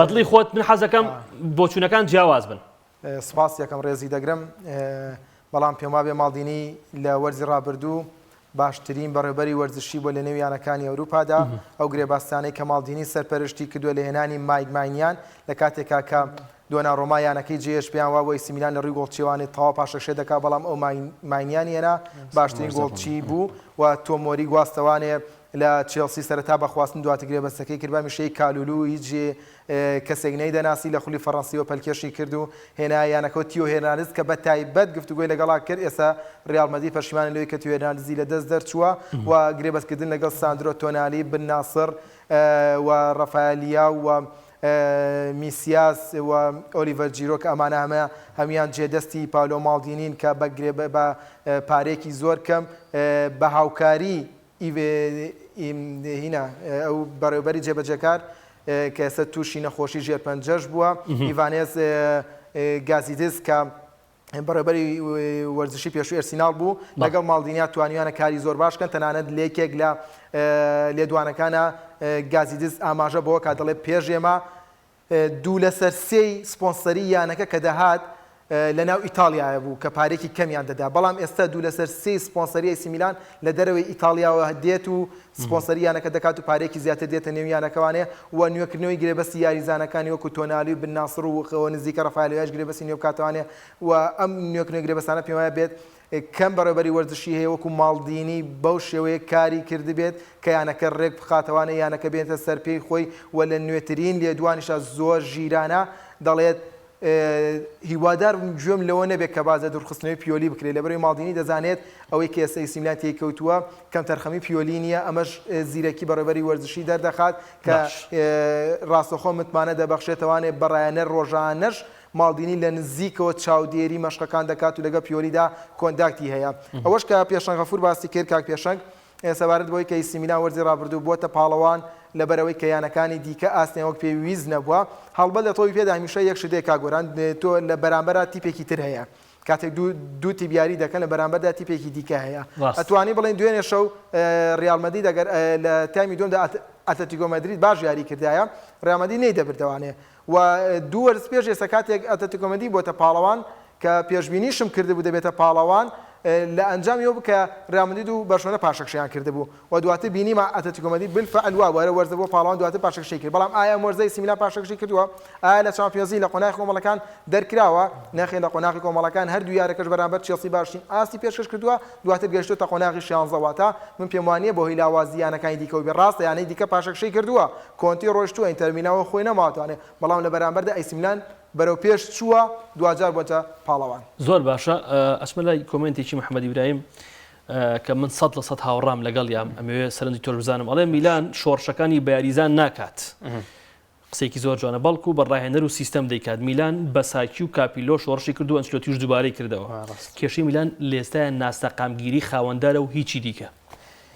بەدڵی خۆت من حەزەکەم بۆ چوونەکان جیاواز بن. سپاس یەکەم ڕێزی دەگرم بەڵام پێم وابێ ماڵدینی لە وەرزی ڕابردوو باشترین بەڕێبەری وەرزشی بۆ لە نێویانەکانی ئەوروپادا ئەو گرێباستانەی کە ماڵدینی سەرپەرشتی کردووە لە هێنانی مایگمانیان لە کاتێکا کە دۆنا ڕۆمایانەکەی جێش پێیان وا بۆ ئێسی میلان لە ڕووی گۆڵچیوانی تەواو پاشەشێ دەکا بەڵام ئەو ماینیانی هێنا باشترین گۆڵچی بوو و تۆمۆری گواستەوانێ لە چێلسی سەرەتا بەخواستن دواتر گرێبەستەکەی کرد بە میشەی کالولو هیچ کەسێک نەیدەناسی لە خولی فەڕەنسیەوە پەلکێشی کرد و هێنایانەکە تیۆ هێرناندز کە بە تایبەت گفتوگۆی لەگەڵا کرد ئێستا ڕیال مەدرید پەشیمانە لەوەی کە تیۆ هێرناندزی لە دەست دەرچووە و گرێبەستکردن لەگەڵ ساندرۆ تۆنالی بن ناسر و ڕەفایلیا و میسیاس و ئۆلیڤەر جیرۆ کە ئەمانە هەمیان جێدەستی پاولۆ ماڵدینین کە بە پارێکی زۆر کەم بە هاوکاری هینە ئەو بەڕێوەبەری جێبەجەکار کە ئێستا تووشی نەخۆشی ژێرپەنجەش بووە ئیڤانێز گازیدس کە بەڕێبەری وەرزشی پێشووی ئەرسیناڵ بوو لەگەڵ ماڵدینیا توانیوانە کاری زۆر باشکەن تەنانەت لێکێک لە لێدوانەکانە گازیدس ئاماژە بەوە کا دەڵێ پێشێمە 2/3 سپۆنسەری یانەکە کە دەهات لە ناو ئیتالیایە بوو کە پارێکی کەمیان دەدا بەڵام ئێستا 2/3 سپۆنسەری ئێسی میلان لە دەرەوەی ئیتالیاوە دێت و سپۆنسەریانەکە دەکات و پارێکی زیاتر دێتە نێویانەکەوانێ و نوێکردنەوەی گرێبەستی یاریزانەکانی وەکو تۆنالی و بن ناسر و نزیکە ڕەفایلیاش گرێبەستی نێو بکاتوانێ و ئەم نوێکردنەوەی گرێبەستانە پێم وایە بێت کەم بەڕێبەری وەرزشی هەیە وەکو ماڵدینی بەو شێوەیە کاری کردبێت کە یانەکە ڕێک بخاتەوانە یانەکە بێتە سەرپێی خۆی و لە نوێترین لێدوانیشە زۆر ژیرانە دەڵێت هیوادار گوێم لەوە نەبێت کە بازە دوورخستنەوەی پیۆلی بکرێت لەبەرەوەی ماڵدینی دەزانێت ئەوەی کە ئێستا ئێسی میلان تێکەوتووە کەم تەرخەمی پیۆلی نییە ئەمەش زیرەکی بەڕێبەری وەرزشی دەردەخات کە ڕاستەخۆ متمانە دەبەخشێتەوانێ بەڕایەنە ڕۆژانەش ماڵدینی لە نزیکەوە چاودێری مەشقەکان دەکات و لەگە پیۆلیدا کۆنداکتی هەیە ئەوەش کە پێشەنگ غەفور باسی کرد کاک پێشەنگ سەبارەت بۆی کە ئێسی میلان وەرزی ڕابردوو بۆتە پاڵەوان لەبەرەوەی کە یانەکانی دیکە ئاستێن وەک پێویست نەبووە هەڵبەت لە تۆی پێدا هەمیشە یەک شتێک کاگۆران تۆ لە بەرامبەرە تیپێکی تر هەیە کاتێک دوو تیبیاری دەکەن لە بەرامبەردا تیپێکی دیکە هەیە ئەتوانی بڵێن دوێنێ شەو ڕیال مەدرید ئەگەر لە تایمی دومدا ئەتلتیکۆ مەدرید باش یاری کردایە ڕیال مەدرید نەیدەبردەوانێ و دوو وەرز پێش ئێستا کاتێک ئەتلتیکۆ مەدرید بۆتە پاڵەوان کە پێشبینیشم کردبوو دەبێتە پاڵەوان لە ئەنجامی ئەو بکە ڕیال مەدرید و بەرشلۆنە پاشەکشیان کردبوو و دواتر بینیمە ئەتلتیکۆ مەدرید بالفعل وەرە وەرزە بۆ پاڵەوان دواتر پاشەکشی کرد بەڵام ئایا وەرزەی ئێسی میلان پاشەکشی کردووە ئایا لە چامپیۆنزی لە قۆناغی کۆمەڵەکان دەرکراوە نەخێر لە قۆناغی کۆمەڵەکان هەردوو یارەکەش بەرامبەر چێلسی باشترین ئاستی پێشکەش کردووە دواتر گەیشتۆتە قۆناغی 16 واتە من پێم وانییە بۆ هۆی لاوازیانەکانی دیکە و بێ ڕاستە یانەی دیکە پاشەکشی کردووە کۆنتی ڕۆیشتووە ئینتەرمیناوە خۆی نەماواتوانێ بەڵام لە بەرامبەردا ئێسی میلان بەرەو پێش چووە دوجار بۆتە پاڵەوان زۆر باشە ئەچمە لای کۆمنتێکی محەممەد ئیبراهیم کە من 100% هاوڕام لەگەڵ یام ئەمەوێ سەرنجی تۆر بزانم ئەڵێ میلان شۆڕشەکانی بەیاریزان ناکات قسێکی زۆر جوانە بەڵکو بەڕاهێنەر و سیستەم دەیکات میلان بە ساکی و کاپیلۆ شۆڕشی کردو ئەنچلۆتیش دووبارەی کردەوە کێشەی میلان لێستایە ناستەقامگیری خاوەندارە و هیچی دیکە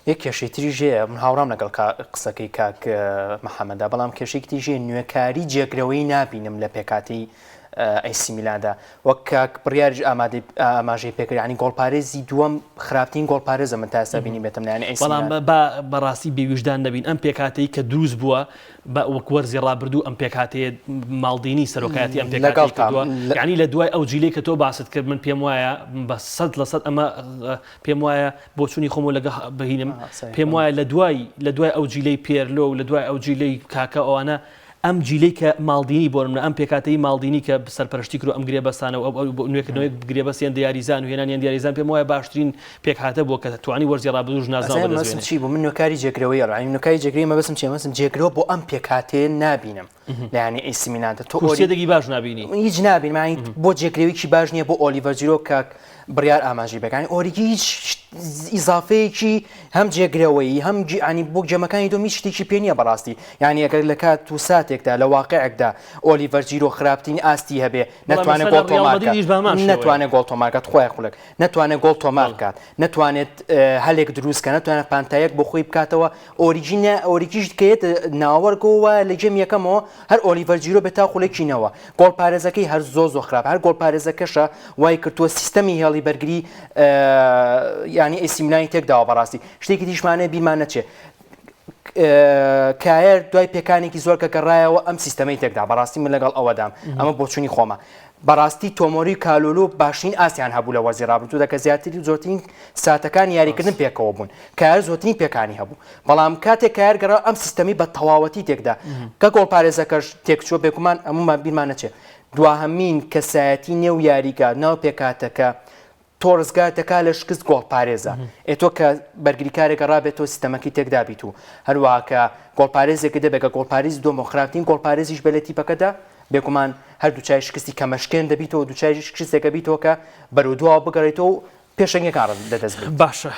یەک کێشەی تریژێ من هاوڕام لەگەڵ قسەکەی کاک محەممەدا بەڵام کێشێکی تیژێ نوێکاری جێگرەوەی نابینم لە پێکاتی ئەیسی میلاندا وەک کاک بڕیاریش ئاماژەی پێکرد ینی گۆڵپارێزی دووەم خراپترین گۆڵپارێزە من تا ئێستا بینی بێتم لایەنی ئەیسی میلان بەڵام بەڕاستی بێویژدان نەبین ئەم پێکاتەی کە دروست بووە وەک وەرزی ڕابردوو ئەم پێکاتەیە ماڵدینی سەرۆکایەتی ئەم پێکاتی کردووە یعنی لە دوای ئەو جیلەی کە تۆ باست کرد من پێم وایە بە 100% ئەمە پێم وایە بۆ چوونی خۆم لەگە بهینم پێم وایە لە دوای ئەو جیلەی پێرلۆ و لە دوای ئەو جیلەی کاکە ئەوانە ئەم جیلەی کە ماڵدینی بۆ منە ئەم پێکاتەی ماڵدینی کە سەرپەرشتی کرد و ئەم گرێبەستانەوە ئەو نوێکردنەوەی گرێبەستیان دیاریزان و هێنانیان دیاریزان پێم وایە باشترین پێکهاتە بۆ کە توانی وەرزی ڕابردووش نازانم بەدەست چی بوو من نوێکاری جێگرەوەی ڕای نوێکاری جێگرەی مەبەستم چێ مەسم جێگرەوە بۆ ئەم پێکاتەیە نابینم لایەنی ئێسی میلاندا تۆ کورسێدەگی باش نابینی هیچ نابین معنی بۆ جێگرەوەیکی باش نییە بۆ ئۆلیڤەر جیرۆ کاک بڕیار ئاماژی بەکانی ئۆریگی هیچ ئیزافەیەکی هەم جێگرەوەی هەم ینی بۆ جەمەکانی دۆ هیچ شتێکی پێ نییە بەڕاستی یعنی ئەگەر لە کات و ساتێکدا لە واقعێکدا ئۆلیڤەر جیرۆ خراپترین ئاستی هەبێ نەتوانێت گۆڵ تۆمارکات خۆی خولک نەتوانێت گۆڵ تۆمارکات نەتوانێت هەلێک دروستکە نەتوانێت پانتایەک بۆ خۆی بکاتەوە ئۆریژیش کەیت ناوەرگەوە لە جێم یەکەمەوە هەر ئۆلیڤەر جیرۆ بێت تا خولێکینەوە گۆڵ پارێزەکەی هەر زۆ خراپ هەر گۆڵ پارێزەکەشە وای کردووە سیستەمی هێڵی بەرگری ینی ئێسی میلانی تێکداوە بەڕاستی شتێکی دیشمانەیە بیرمان نەچێ کایر دوای پێکانێکی زۆر کە گەڕایەوە ئەم سیستەمەی تێکدا بەڕاستی من لەگەڵ ئەوەدام ئەمە بۆچوونی خۆمە بەڕاستی تۆمۆری کالولو باشترین ئاسیان هەبوو لە وەرزی ڕابردوو دەکە زیاتری زۆرترین ساتەکان یاریکردن پێکەوە بوون کار زۆرترین پێکانی هەبوو بەڵام کاتێک کار گەڕا ئەم سیستەمی بە تەواوەتی تێکدا کە گۆڵپارێزەکەش تێکچوە بێکومان ئەمومان بیرمان نەچێت دواهەمین کەسایەتی نێو یاریگا ناو پێکاتەکە تۆڕزگار دەکا لە شکست گۆڵپارێزە ئێتۆ کە بەرگریکارێکە ڕابێتەوە سیستەمەکی تێکدا بیت و هەروەها کە گۆڵپارێزێکە دەبێت گۆڵپارێزی دۆمۆخراپتین گۆڵپارێزیش بە لە تیپەکەدا بێگومان هەر دووچای شکستی کەمەشکێن دەبیتەوە دووچای شکستێکە بیتەوە کە بەرەودووە بگەڕێتەوە و پێشەنگەکان دەدەست بێت باشە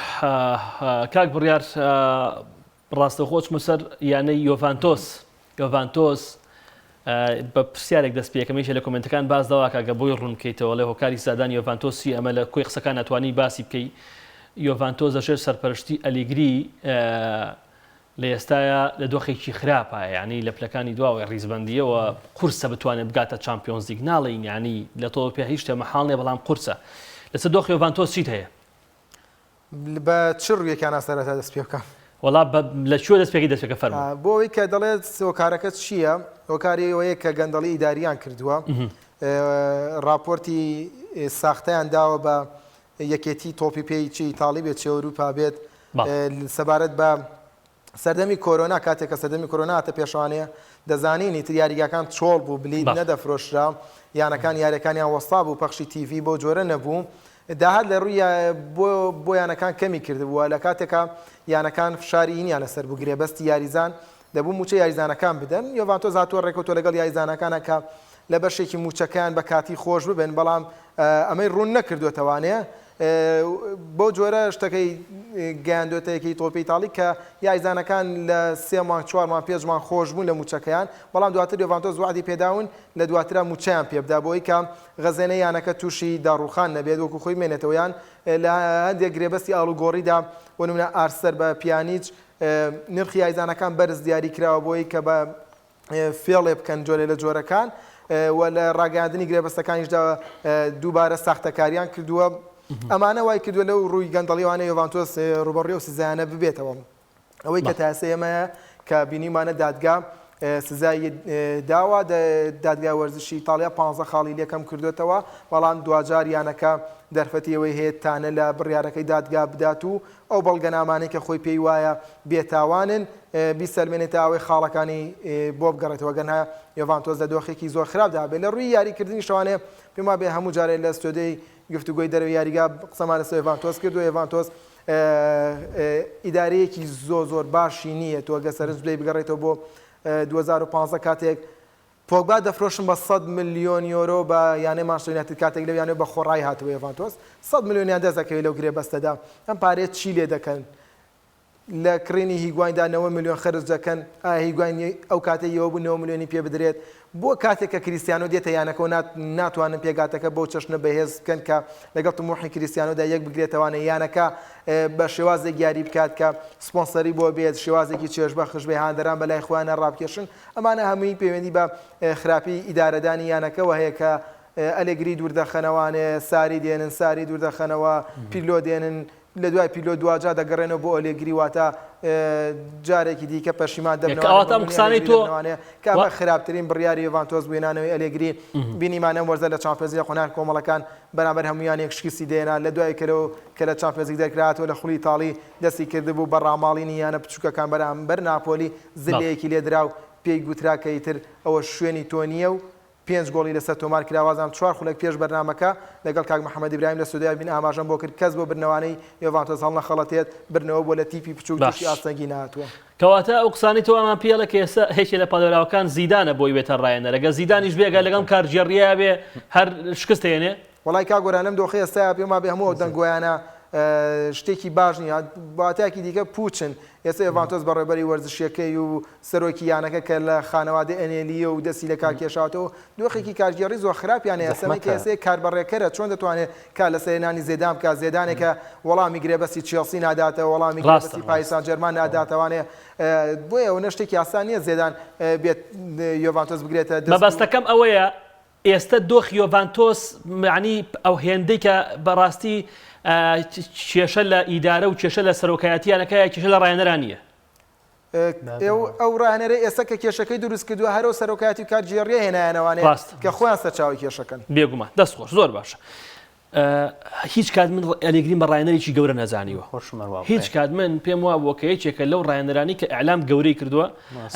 کاک بڕیار ڕاستەخۆچمە سەر یانەی یۆڤانتۆس بە پرسیارێک دەست پێکەمیشە لە کۆمنتەکان باز داواکە گە بۆی ڕوون بکەیتەوە لە هۆکاری سادان یۆڤانتۆسی ئەمە لە کۆی قسەکان ناتوانی باسی بکەی یۆڤانتۆس دەژێر سەرپەرشتی ئەلیگری لە ئێستاە لە دۆخێکی خراپە یعنی لە پلەکانی دواوەی ڕیزبندیەوە قورسە بتوانێت بگاتە چامپیۆنز لیگ ناڵێین ینی لە تۆ پێ هیچ شتێ مەحاڵ نیە بەڵام قورسە لەسەر دۆخی یۆڤانتۆس چیت هەیە بە چ ڕوویەکانە سەرەتا دەست پێ بکەم وەڵا لە کوێ دەستپێکی دەستپێکە فەرموو بۆ ئەوەی کە دەڵێت هۆکارەکە چییە هۆکاری ئەوەیە کە گەندەڵی ئیداریان کردووە راپۆرتی ساختەیان داوە بە یەکێتی تۆپی پێی ئیتاڵی بێت چێ ئەوروپا بێت سەبارەت بە سەردەمی کۆرۆنا کاتێک کە سەردەمی کۆرۆنا هاتە پێشوانەیە دەزانینی تر یاریگاکان چۆڵ بوو بلید نەدەفرۆشرا یانەکان یاریەکانیان وەستا بوو پەخشی تیڤی بۆ جۆرە نەبوو داهات لە ڕووی بۆ یانەکان کەمی کردبووە لە کاتێکە یانەکان فشاری ئینیان لەسەر بوو گرێبەستی یاریزان دەبوو موچە یاریزانەکان بدەن یۆڤانتۆس هاتووە ڕێکەوتۆ لەگەڵ یاریزانەکانە کە لە بەشێکی موچەکان بە کاتی خۆش ببن بەڵام ئەمەی ڕوون نەکردوێتەوانەیە بۆ جۆرە شتەکەی گەیاندوێتەیەکی تۆپی ئیتاڵی کە یاریزانەکان لە 3 مانگ 4 مانگ 5 مانگ خۆش بوون لە موچەکەیان بەڵام دواتر یۆڤانتۆس وعدی پێداون لە دواترە موچەیان پێبدا بۆی کە غەزێنەی یانەکە تووشی داڕوخان نەبێت وەکو خۆی مێنێتەوەیان لە هەندێک گرێبەستی ئاڵوگۆڕیدا وەنمونە ئارسەر بە پیانیچ نرخی یاریزانەکان بەرز دیاری کراوە بۆی کە بە فێڵێ بکەن جۆرێ لە جۆرەکان و لە ڕاگەاندنی گرێبەستەکانیشدا دووبارە ساختەکاریان کردووە ئەمانە وای کردووە لەو ڕووی گەندەڵیوانە یۆڤانتۆس ڕوبەڕێ و سزایانە ببێتەوە ئەوەی کە تاسە ئێمەیە کە بینیمانە دادگا سزای داوا دادگای وەرزشی ئیتاڵیا 15 خاڵی لێکەم کردوێتەوە بەڵام دوجار یانەکە دەرفەتیەوەی هەیەتانە لە بڕیارەکەی دادگا بدات و ئەو بەڵگەنامانەی کە خۆی پێی وایە بێتاوانن بیسەلمێنێتە ئەوەی خاڵەکانی بۆ بگەڕێتەوە گەنها یۆڤانتۆس لە دۆخێکی زۆر خراپدا بێت لە ڕووی یاریکردنی شەوانەیە پێما بێ هەموو جارێک لە ستۆدەی گفتوگۆی دەرەوەی یاریگا قسەمان لەسەر یۆڤانتۆس کردو یۆڤانتۆس ئیدارەیەکی زۆر باشی نییە تۆ گە سەرنج بڵێ بگەڕێتەوە بۆ 2015 کاتێک پۆگبا دەفرۆشن بە 100 ملیۆن یۆرۆ بە یانەی مانچستەر یونایتد کاتێک لەو یانەی بە خۆڕای هاتووە یۆڤانتۆس 100 ملیۆنیان دەست دەکەوێت لەو گرێبەستەدا ئەم پارێت چی لێ دەکەن لە کڕینی هیگواندا 90 ملیۆن خەرج دەکەن هیگوانی ئەو کاتێکەوە بوو 90 ملیۆنی پێ بدرێت بۆ کاتێک کە کریستیانۆ دێتە یانەکە ناتوانن پێگاتەکە بۆ چەشنە بەهێز بکەن کە لەگەڵ تموحی کریستیانۆدا یەک بگرێتەوانە یانەکە بە شێوازێک یاری بکات کە سپۆنسەری بۆ بێت شێوازێکی چێژبەخش بێ هاندەران بەلای خۆیانە ڕابکێشن ئەمانە هەمووی پەیوەندی بە خراپی ئیدارەدانی یانەکەەوە هەیە کە ئەلێگری دووردەخەنەوانێ ساری دێنن ساری دووردەخەنەوە پیلۆ دێنن لە دوای پیلۆ دوجا دەگەڕێنەوە بۆ ئەلێگری واتە جارێکی دیکە پەشیمان دەبنەوە قسانەی تۆ کامە خراپترین بڕیاری یۆڤانتۆس بوێنانەوەی ئەلێگری بینیمانە وەرزە لە چامپیۆنز لیگ خۆنان کۆمەڵەکان بەرامبەر هەمویان یەک شکستی دێنا لە دوای کە لە چامپیۆنز لیگ دەرکراتەوە لە خوڵی ئیتاڵی دەستی کردبوو بە ڕاماڵینی یانە بچووکەکان بەرامبەر ناپۆلی زلەیەکی لێدرا و پێی گوترا کە ئیتر ئەوە شوێنی تۆ نییە و 5 گۆڵی لەسەر تۆمار کراوازان 4 خولێک پێش بەرنامەکە لەگەڵ کاک محەممەد ئیبراهیم لە سودای بین ئاماژەم بۆ کرد کەس بۆ برنەوانەی یۆڤانتۆس هەڵ نەخەڵەتێت برنەوە بۆ لە تیپی بچووک تووشی ئاستەنگی نهاتووە کەواتە ئەو قسانی تۆ ئەمان پێڵە کە ئێستا هێچێ لە پادۆراوەکان زیدانە بۆی بێتە ڕایەنە ڕەگە زیدانیش بێگە لەگەڵ کارژێڕیا بێ هەر شکست هێنێ وڵای کاگۆرانم دۆخی ئێستا پێما بێ هەموو دەنگۆیانە شتێکی باش نیە باتاکی دیکە پوچن ئێستا یۆڤانتۆس بەڕێبەری وەرزشیەکەی و سەرۆکی یانەکە کە لە خانەوادە ئەنێلیە و دەستی لە کارکێشاتەوە دۆخێکی کارگێڕی زۆر خراپیانە ئێستا ئێستا کاربڕێکەرە چۆن دەتوانێت کا لە سەرێنانی زێدان بکە زێدانێکە وەڵامی گرێبەستی چێڵسی ناداتەوە وەڵامی گرێبەستی پاریس جەرمان ناداتەوانێ بۆیە ئەوە شتێکی ئاسان نییە زێدان بێت یۆڤانتۆس بگرێتە مەبەستەکەم ئەوەیە ئێستا دۆخ یۆڤانتۆس معنی ئەو هێندەی کە بەڕاستی کێشە لە ئیدارە و کێشە لە سەرۆکایەتیانەکە کێشە لە ڕایەنەران نیە ئەو ڕانەرە ئێستا کە کێشەکەی دروست کردووە هەرو سەرۆکاتی کاتژێڕیە هێنایانەوانێ کە خۆیان سەرچاوی کێشەکەن بێگومان دەست خۆش زۆر باشە. هیچ کات من ئەلێگرین بە ڕایەنەرێکی گەورە نەزانیوە هیچ کات من پێم وابووە کە یەکێکە لەو ڕایەنەرانی کە ئەعلام گەورەی کردووە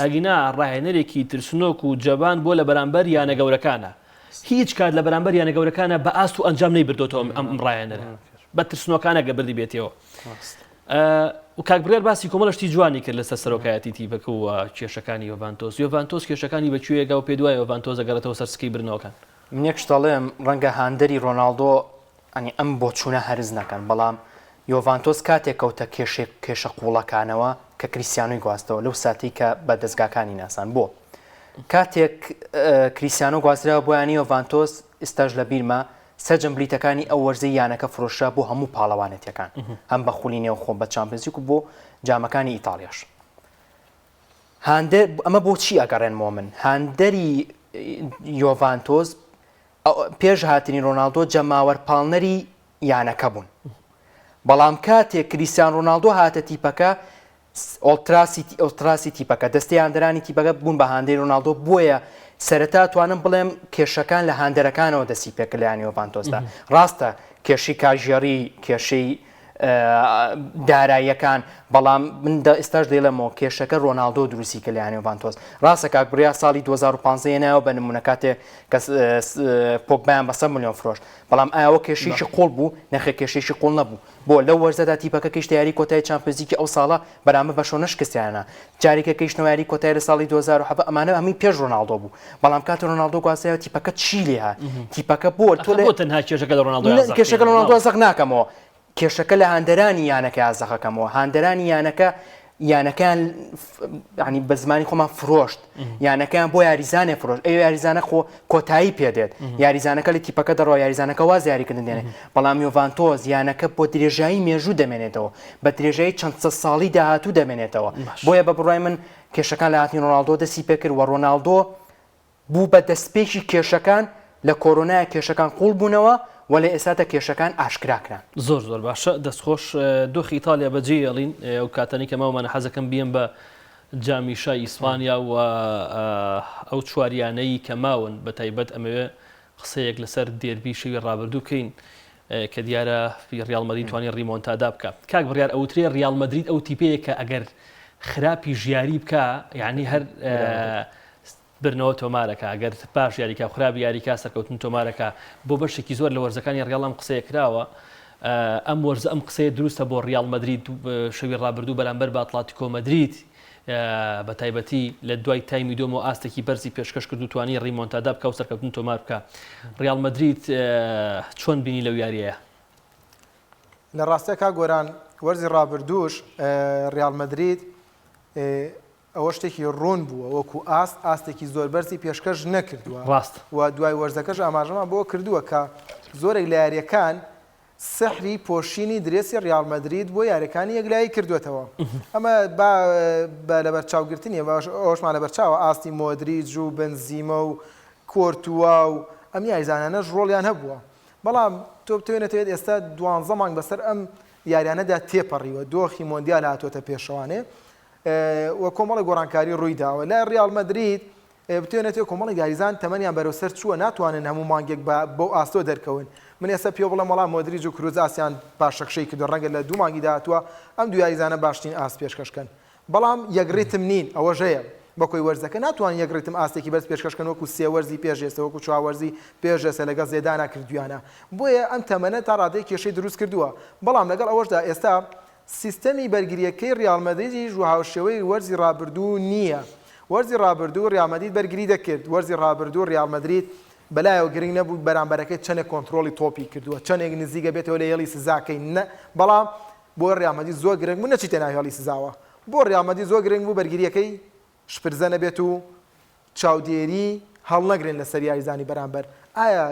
ئەگینا ڕایەنەرێکی ترسنۆک و جەبان بۆ لە بەرامبەر یانە گەورەکانە هیچ کات لە بەرامبەر یانە گەورەکانە بە ئاست و ئەنجام نەیبردۆتەوە ئەم ڕایەنەرە بە ترسنۆکانە گەبردی بێتەوە. و کاکبرێر باسی کۆمەڵشتی جوانی کرد لەسەر سەرۆکایەتی تیپەکە و کێشەکانی یۆڤانتۆس کێشەکانی بەکوێگا و پێ دوای یۆڤانتۆس ئەگەڕێتەوە سەر سکی برنەوەکان. من یەک شتەڵێم ڕەنگە هاندەری ڕۆناڵدۆ ئەنی ئەم بۆ چوونە هەرز نەکەن بەڵام یۆڤانتۆس کاتێک کەوتە کێشە قوڵەکانەوە کە کریسیانۆی گواستەوە لەو ساتی کە بە دەستگاکانی ناسان بۆ کاتێک کریسیانۆ گوازراوە بۆیانی یۆڤانتۆس ئێستاش لە بیرمە سەرجەم بلیتەکانی ئەو وەرزەی یانەکە فرۆشە بۆ هەموو پاڵەوانێتیەکان هەم بە خولینێ و خۆ بە چامپیۆنز و بۆ جامەکانی ئیتاڵیاش. ئەمە بۆچی ئەگەڕێنمەوە من هاندەری یۆڤانتۆس پێش هاتنی ڕۆناڵدۆ جەماوەرپاڵنەری یانەکە بوون بەڵام کاتێک کریسیان ڕۆناڵدۆ هاتە تیپەکە ئۆلتراسی تیپەکە دەستی هاندەرانی تیپەکە بوون بە هاندەری ڕۆناڵدۆ بۆیە سەرەتا توانم بڵێم کێشەکان لە هاندەرەکانەوە دەستی پێکرد لە یۆڤانتۆسدا ڕاستە کێشی کاژێڕی کێشەی داراییەکان بەڵام من ئێستاش دەیڵێمەوە کێشەکە ڕۆناڵدۆ دروستی کە لە یۆڤانتۆس ڕاستە کاکبریا ساڵی 2015 نایەوە بە نمونە کاتێک کە پۆگبایان بە 100 ملیۆن فرۆشت بەڵام ئاوە کێشەیەکی قوڵ بوو نەخێ کێشەیەکی قوڵ نەبوو بۆ لەو وەرزەدا تیپەکە کەیشتە یاری کۆتایی چامپیۆنزیکی ئەو ساڵە بەرامبەر بە شۆنە شکستیانە جارێکە کەیشتنەوە یاری کۆتایی لە ساڵی 2007 ئەمانە هەمووی پێش ڕۆناڵدۆ بوو بەڵام کاتە ڕۆناڵدۆ گواستایەوە تیپەکە چی لێ هات تیپەکە بۆ تۆ تەنها کێشەکە لە ڕۆناڵدۆ زەق ناکەمەوە کێشەکە لە هاندەرانی یانەکە ئازەخەکەمەوە هاندەرانی یانەکان ینی بە زمانی خۆمان فرۆشت یانەکەیان بۆ یاریزانێ فرۆشت ئەو یاریزانە خۆ کۆتایی پێدێت یاریزانەکە لە تیپەکە دەڕۆ یاریزانەکە واز یاریکردن دێنێ بەڵام یۆڤانتۆس یانەکە بۆ درێژایی مێژوو دەمێنێتەوە بە درێژایی چەند ساڵی داهاتوو دەمێنێتەوە بۆیە بە بڕای من کێشەکان لە هاتنی ڕۆناڵدۆ دەستی پێکرد و ڕۆناڵدۆ بوو بە دەستپێکی کێشەکان لە کۆرۆنای کێشەکان قوڵ بوونەوە وەلێ ئێستاتا کێشەکان ئاشکراکران زۆر باشە دەستخۆش دۆخی ئیتالیا بەجێ ئەڵین ئەو کاتانی کە ماوەمانە حەزەکەم بیەم بە جامیشای ئیسپانیا و ئەو چواریانەی کە ماون بە تایبەت ئەمەوێ قسەیەک لەسەر دێربی شەوی ڕابردوو بکەین کە دیارە ریال مەدرید توانی ڕیمۆنتادا بکە کاک بڕیار ئەوترێ ریال مەدرید ئەو تیپەیە کە ئەگەر خراپی ژیاری بکە یعنی هەر برنەوە تۆمارەکە ئەگەر پاش یاریکا خراپی یاریکا سەرکەوتن تۆمارەکە بۆ بەشێکی زۆر لە وەرزەکانی ڕیال ئەم قسەیە کراوە ئەم وەرزە ئەم قسەیە دروستە بۆ ریال مەدرید شەوی ڕابردوو بەرامبەر بە ئەتڵاتیکۆ مەدرید بە تایبەتی لە دوای تایمی دۆمەوە ئاستێکی بەرزی پێشکەش کرد و توانی ڕیمۆنتادا بکە و سەرکەوتن تۆمار بکە ریال مەدرید چۆن بینی لەو یاریەیە لە ڕاستە کا گۆران وەرزی ڕابردووش ریال مەدرید ئەوە شتێکی ڕۆن بووە وەکو ئاستێکی زۆر بەرزی پێشکەش نەکردووە ڕاست و دوای وەرزەکەش ئاماژەمان بۆ کردووە کە زۆرێک لە یاریەکان سەحری پۆشینی درێسی ریال مەدرید بۆ یاریەکانی یەکلایی کردوێتەوە ئەمە لە بەرچاوگرتنیە ئەوشمان لە بەرچاوە ئاستی مۆدریج و بنزیمە و کۆرتووا و ئەم یاریزانانەش ڕۆڵیان هەبووە بەڵام تۆ بتوێنێتەوێت ئێستا 12 مانگ بەسەر ئەم یاریانەدا تێپەڕیوە دۆخی مۆندیال هاتوۆتە پێشەوانێ وە کۆمەڵی گۆڕانکاری ڕوویداوە لە ریال مەدرید بتوێنێتەوە کۆمەڵی یاریزان تەمەنیان بەرەوسەر چووە ناتوانن هەموو مانگێک بۆ ئاستۆ دەرکەون من ئێستا پێ بڵێم وەڵام مۆدریج و کروز ئاسیان پاشەخشەی کردو ڕەنگە لە دوو مانگی داهاتووە ئەم دوو یاریزانە باشترین ئاست پێشکەشکەن بەڵام یەکڕێتم نین ئەوە ژەیە بەکۆی وەرزەکە ناتوان یەکڕێتم ئاستێکی بەرز پێشکەشکەن وەکو سێ وەرزی پێشێسە وەکو چواروەرزی پێشێسە لەگەڵ زێدانا کردویانە بۆیە ئەم تەمەنە تا ڕادەی کێشەی دروست کردووە بەڵام لەگەڵ ئەوەشدا ئێستا سیستەمی بەرگریەکەی ریال مەدریدیش و هاوشێوەی وەرزی ڕابردوو نییە وەرزی ڕابردوو ریال مەدرید بەرگری دەکرد وەرزی ڕابردوو ریال مەدرید بەلایەوە گرنگ نەبوو بەرامبەرەکەی چەندێک کۆنتترۆلی تۆپی کردووە چەندێک نزیکە بێتەوە لە هێڵی سزاکەی نە بەڵام بۆ ریال مەدرید زۆر گرنگ بوو نەچیتە ناو هێڵی سزاوە بۆ ریال مەدرید زۆر گرنگ بوو بەرگریەکەی شپرزە نەبێت و چاودێری هەڵ نەگرن لە سەر یاریزانی بەرامبەر ئایا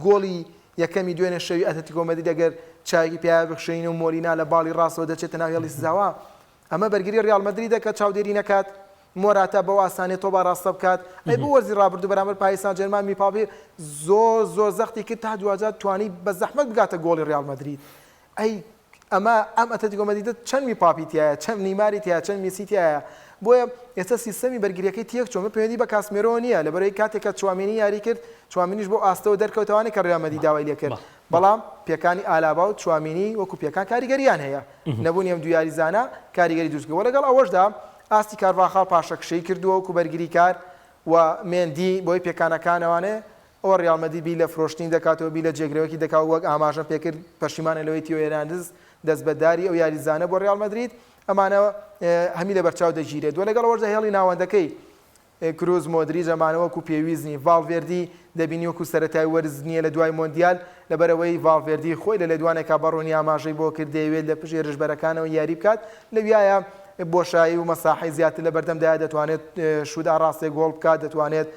گۆڵی یەکەمی دوێنێ شەوی ئەتلتیکۆ مەدرید ئەگەر چاوی پیا بخشین و مۆرینا لە باڵی ڕاستەوە دەچێتە ناو هێڵی سزاوە ئەمە بەرگری ریال مەدریدە کە چاودێری نەکات مۆراتا بەو ئاسانێت تۆ با ڕاستە بکات ئەی بۆ وەرزی ڕابردوو بەرامبەر پاریس سان ژێرمان میپاڵی زۆر زەختی کرد تا دوجار توانی بە زەحمەت بگاتە گۆڵی ریال مەدرید ئەی ئەمە ئەم ئەتلتیکۆ مەدریدە چەند پاپیتیایە چەند نیماری تایە چەند میسیتیایە بۆیە ئێستا سیستەمی بەرگریەکەی تێک چۆمە پەیوەندی بە کاسمێرۆ نییە لەبەرەوەی کاتێکە چوامێنی یاری کرد چوامێنیش بۆ ئاستەوە دەرکەوتوانێت کە ڕێال مەدرید داوای لێ کرد بەڵام پێکانی ئالابا و چوامێنی وەکو پێکان کاریگەریان هەیە نەبوونی ئەم دوو یاریزانە کاریگەری دروستکردەوە لەگەڵ ئەوەشدا ئاستی کارڤاخاڵ پاشەکشەی کردووە وەکو بەرگری کار و مێندی بۆی پێکانەکانەوانێ ئەوە ڕێال مەدریدی لە فرۆشتنی دەکاتەوە بی لە جێگرەوەکی دەکات وەک ئاماژە پێکرد پەشیمانە لەوەی تیۆ هێناندز دەستبەرداری ئەو یاریزانە بۆ ڕێال مەدرید ئەمانە هەمی لە بەرچاو دەگیرێت دووە لەگەڵ وەرزە هێڵی ناوەندەکەی کروز مۆدریچ ئەمانەوەکو پێویستنی ڤالڤێردی دەبینی وەکو سەرەتای وەرز نییە لە دوای مۆندیال لەبەرەوەی ڤالڤێردی خۆی لە لێدوانێکا بەڕۆنی ئاماژەی بۆ کرد دەیەوێت لە پشت ێرشبەرەکانەوە یاری بکات لەویایە بۆشایی و مەساحی زیاتر لە بەردەمدایە دەتوانێت شودا ڕاستێک گۆڵ بکات دەتوانێت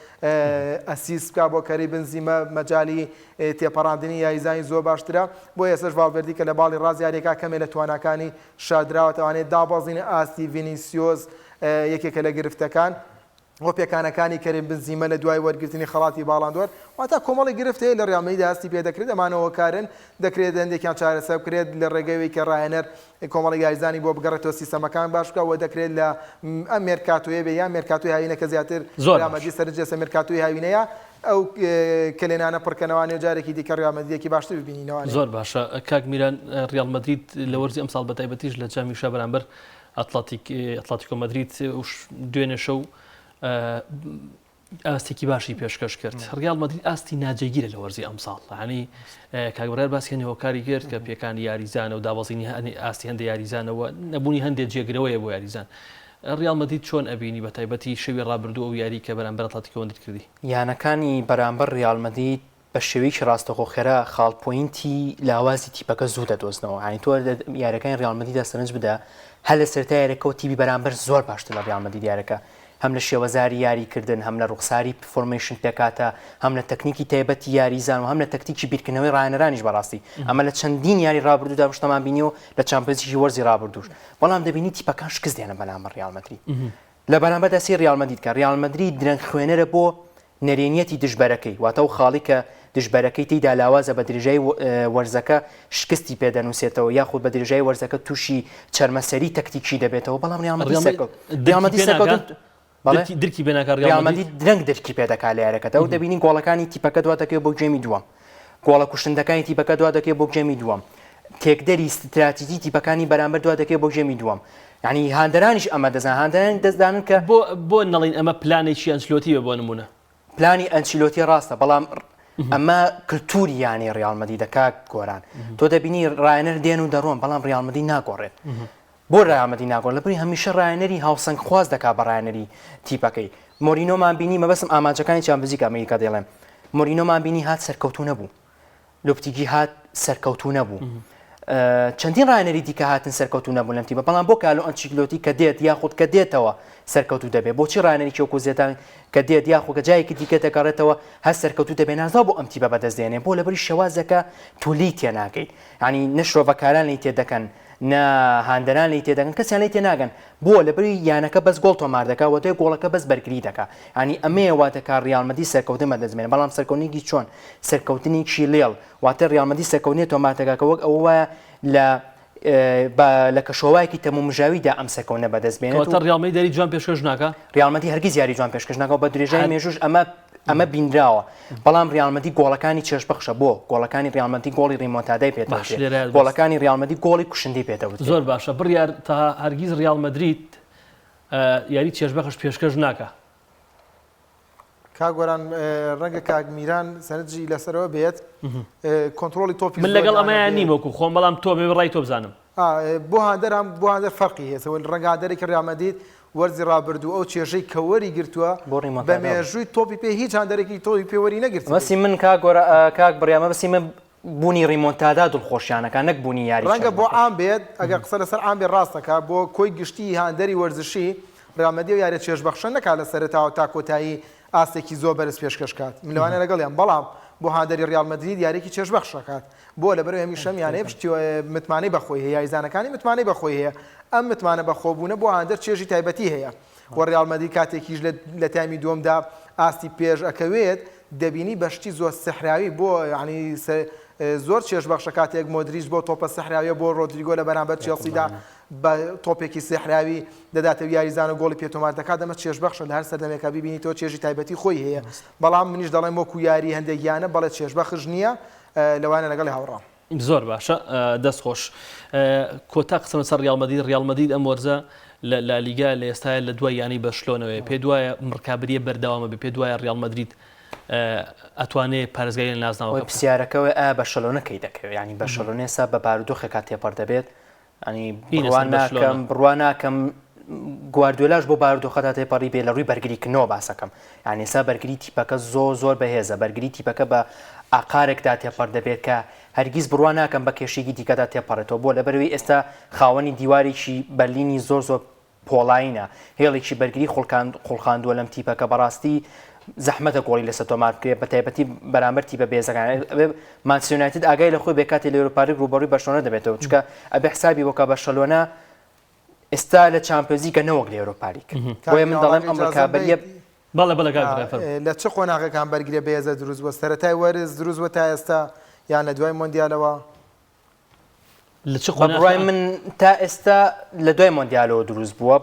ئەسیست بکات بۆ کەری بنزیمە مەجای تێپەڕاندنی یاریزانی زۆر باشترە بۆ ئێسش ڤالڤێردی کە لە باڵی ڕازیارێکا کەمێ لە تواناکانی شادراوە توانێت دابەزینە ئاستی ڤینیسیۆس یەکێکە لە گرفتەکان وە پێکانەکانی کەریم بنزیمە لە دوای وەرگرتنی خەڵاتی باڵاندۆر واتە کۆمەڵی گرفت هەیە لە ڕێال مەدرید هەستی پێ دەکرێت ئەمانەوە کارن دەکرێت هەندێکیان چارەسەر بکرێت لە ڕێگەیەوەی کە ڕایەنەر کۆمەڵی یاریزانی بۆ بگەڕێتەوە سیستەمەکان باش بکات و دەکرێت لە ئەم مێرکاتۆیە بێ یان مێرکاتۆی هاوینەکە زیاتر ڕێال مەدرید سەرنجێسە مێرکاتۆی هاوینەیە ئەو کلێنانە پڕکەنەوانی جارێکی دیکە ڕێال مەدریدێکی باشتر ببینینەوە زۆر باشە کاک میران ڕێال مەدرید لە وەرزی ئەمساڵ بەتایبەتیش لە جامی شە بەرامبەر ئەتلەتیکۆ مەدرید دوێنێ شەو ئاستێکی باشی پێشکەش کرد ڕێال مەدرید ئاستی ناجێگیرە لە وەرزی ئەمساڵ ینی کاگبڕێر باسکەنی هۆکاری کرد کە پێکانی یاریزانە و دابەزینی ئاستی هەندێک یاریزانەوە نەبوونی هەندێک جێگرەوەیە بۆ یاریزان ڕێال مەدرید چۆن ئەبینی بە تایبەتی شەوی ڕابردووە و یاری کە بەرامبەر ئەتلەتیکۆ مەدرید کردی یانەکانی بەرامبەر ڕێال مەدرید بە شێوەیەکی ڕاستەخۆخێرا خاڵپۆینتی لاوازی تیپەکە زوو دەدۆزنەوە ینی تۆ یاریەکانی ڕێال مەدریددا سەرنج بدە هەر لە سەرەتای یاریەکە و تیپی بەرامبەر زۆر باشتر لە ڕێال مەدرید یاریەکە هەم لە شێوەزاری یاریکردن هەم لە ڕوخساری فۆرمێشن پێکاتە هەم لە تەکنیکی تایبەتی یاریزان و هەم لە تەکتیکی بیرکردنەوەی ڕایەنەرانیش بەڕاستی ئەمە لە چەندین یاری ڕابردوودا پشتەمان بینی و لە چامپیۆنزی وەرزی ڕابردووش بەڵام دەبینی تیپەکان شکست دێنە بەرامبەر ڕێال مەدرید لە بەرامبەر دەسی ڕێال مەدرید کە ڕێال مەدرید درەنگ خوێنەرە بۆ نەرێنیەتی دژبەرەکەی واتە و خاڵی کە دژبەرەکەی تێیدا لاوازە بە درێژای وەرزەکە شکستی پێدەنووسێتەوە یاخود بە درێژای وەرزەکە تووشی چەرمەسەری تەکتیکی دەبێتەوە بەڵام ڕێال مەدرید درکی بێناکە ڕێال مەدرید درەنگ دەرکی پێدەکات لە یاریەکەتە و دەبینی گۆڵەکانی تیپەکە دوا دەکەوێت بۆ گێمی دووەم گۆڵە کوشتندەکانی تیپەکە دوا دەکەوێت بۆ گێمی دووەم تێکدەری استراتیژی تیپەکانی بەرامبەر دوا دەکەوێت بۆ گێمی دووەم یعنی هاندەرانیش ئەمە دەزان هاندەرانی دەستدانن کە بۆ نەڵین ئەمە پلانێکی ئەنچلۆتیە بۆ نمونە پلانی ئەنچیلۆتی ڕاستە بەڵام ئەمە کللتوری یانی ڕێال مەدرید دەکات گۆران تۆ دەبینی ڕایەنەر دێن و دەڕۆن بەڵام ڕێال مەدرید ناگۆڕێت بۆ ڕێال مەدرید ناگۆڕێت لەبەری هەمیشە ڕایەنەری هاوسەنگ خواز دەکات بە ڕایەنەری تیپەکەی مۆرینۆمان بینی مەبەستم ئامانجەکانی چامپیۆنزیک ئەمریکا دەڵێن مۆرینۆمان بینی هات سەرکەوتوو نەبوو لۆپتیگی هات سەرکەوتوو نەبوو چەندین ڕایەنەری دیکە هاتن سەرکەوتوو نەبوون لەم تیپە بەڵام بۆ کارلۆ ئەنچیلۆتی کە دێت یاخود کە دێتەوە سەرکەوتوو دەبێت بۆچی ڕایەنەری وەکو زێتان کە دێت یاخود کە جایەکی دیکە دەگەڕێتەوە هەر سەرکەوتوو دەبێت نازا بۆ ئەم تیپە بەدەستدێنێ بۆ لەبەری شەوازەکە تولی تێناکەیت ینی نەشرۆڤەکاران لی تێدەکەن نە هاندەران لی تێدەکەن کەسیان لی تێناگەن بۆ لەبەری یانەکە بەس گۆڵ تۆمار دەکات و دوای گۆڵەکە بەس بەرگری دەکات ینی ئەمەیە واتە ڕێال مەدرید سەرکەوتن بەدەستبێنێ بەڵام سەرکەوتنێکی چۆن سەرکەوتنێکی لێڵ واتە ڕێال مەدرید سەرکەوتنێ تۆمار دەکات وەک ئەوە لە کەشۆوایەکی تەمومژاویدا ئەم سەرکەوتنە بەدەستبێنێت ڕێال مەدرید یاری جوان پێشکەش ناکات ڕێال مەدرید هەرگیز یاری جوان پێشکەش ناکات و بە درێژای مێژوش ئەمە بینراوە بەڵام ڕێال مەدرید گۆڵەکانی چێژبەخشە بۆ گۆڵەکانی ڕێال مەدرید گۆڵی ڕیمۆنتادای پێدەوێت گۆڵەکانی ڕێال مەدرید گۆڵی کوشندی پێدەوێت زۆر باشە بڕیار تا هەرگیز ڕێال مەدرید یاری چێژبەخش پێشکەش ناکات کاگۆران ڕەنگە کاک میران سەرنجی لەسەرەوە بێت کۆنتترۆلی تۆپی من لەگەڵ ئەمەیان نیمەکو خۆم بەڵام تۆ ڕای تۆ بزانم بۆ هاندەر فەرقی هێسەوە ڕەنگە هاندەرێکی ڕێال مەدرید وەرزی ڕابردوو ئەو چێژەی کەوەری گرتووە بە مێژووی تۆپی پێ هیچ هاندەرێکی تۆپی پێوەری نەگرت مەسی من کاک بڕیامە بەسی من بوونی ڕیمۆنتادا دڵخۆشیانەکە نەک بوونی یاری ڕەنگە بۆ عام بێت ئەگەر قسە لەسەر عام بێت ڕاستەکە بۆ کۆی گشتی هاندەری وەرزشی ڕێال مەدرید و یاری چێژبەخشە نەکات لە سەرەتاوە تا کۆتایی ئاستێکی زۆر بەرز پێشکەش کات من لەوانە لەگەڵیان بەڵام بۆ هاندەری ڕێال مەدرید یارێکی چێژبەخشەکات بۆ لەبەرەوەی هەمیشەم یانەیە پشتی متمانەی بەخۆی هەیە یاریزانەکانی متمانەی بەخۆی هەیە ئەم متمانە بەخۆبوونە بۆ هاندەر چێژی تایبەتی هەیە وە ڕێال مەدرید کاتێکیش لە تایمی دووەمدا ئاستی پێش ئەکەوێت دەبینی بەشتی زۆر سەحراوی بۆ یعنی زۆر چێژبەخشە کاتێک مۆدریچ بۆ تۆپە سەحراویە بۆ ڕۆدریگۆ لە بەرامبەر چێلسیدا بە تۆپێکی سەحراوی دەداتە یاریزان و گۆڵی پێتۆمار دەکات دەمە چێژبەخشە لە هەر سەردەمێکا ببینیتەوە چێژی تایبەتی خۆی هەیە بەڵام منیش دەڵێم وەکو یاری هەندێک یانە بەڵێ چێژبەخش نییە لەوانە لەگەڵی هاوڕام زۆر باشە دەستخۆش کۆتا قسەمە سەر ریال مەدرید ئەم وەرزە لە لیگا لە ئێستاە لە دوای یانی بەشلۆنەوەی پێ دوایە مڕکابریە بەردەوامە بێ پێ دوایە ریال مەدرید ئەتوانێت پارێزگای لە نازناوە پرسیارەکەەوە بەشەلۆنەکەی دەکەوێت ینی بەشەلۆنێ سا بە بارودۆخێکا تێپەر دەبێت ینی بڕوان ناکەم گواردیۆلاش بۆ بارودۆخەدا تێپەڕی بێ لە ڕووی بەرگریکردنەوە باسەکەم یعنی ئێستا بەرگری تیپەکە زۆر بەهێزە بەرگری تیپەکە بە ئاقارێکدا تێپەر دەبێت کە هەرگیز بڕوان ناکەم بە کێشێکی دیکەدا تێپەڕێتەوە بۆ لەبەروی ئێستا خاوەنی دیوارێکی بەرلینی زۆر پۆڵاینە هێڵێکی بەرگری خوڵخاندووە لەم تیپەکە بەڕاستی زەحمەتە گۆڵی لەسەر تۆمار بکرێت بە تایبەتی بەرامبەر تیپە بێزەکان مانچستەر یونایتد ئاگای لە خۆی بێکاتی لە ئەوروپا لیگ ڕوبەڕووی بەرشلۆنە دەبێتەوە چونکە ئەبێ حسابی وەکە بەرشلۆنە ئێستا لە چامپیۆنز لیگە نەوەک لە ئەوروپا لیگ بۆیە من دەڵێم ئەم ڕکابەریە بەڵێ لە چ قۆناغەکان بەرگریە بەهێزە دروست بووە سەرەتای وەرز دروست بووە تا ئێستا یان لە دوای مۆندیالەوە لە چ بڕای من تا ئێستا لە دوای مۆندیالەوە دروست بووە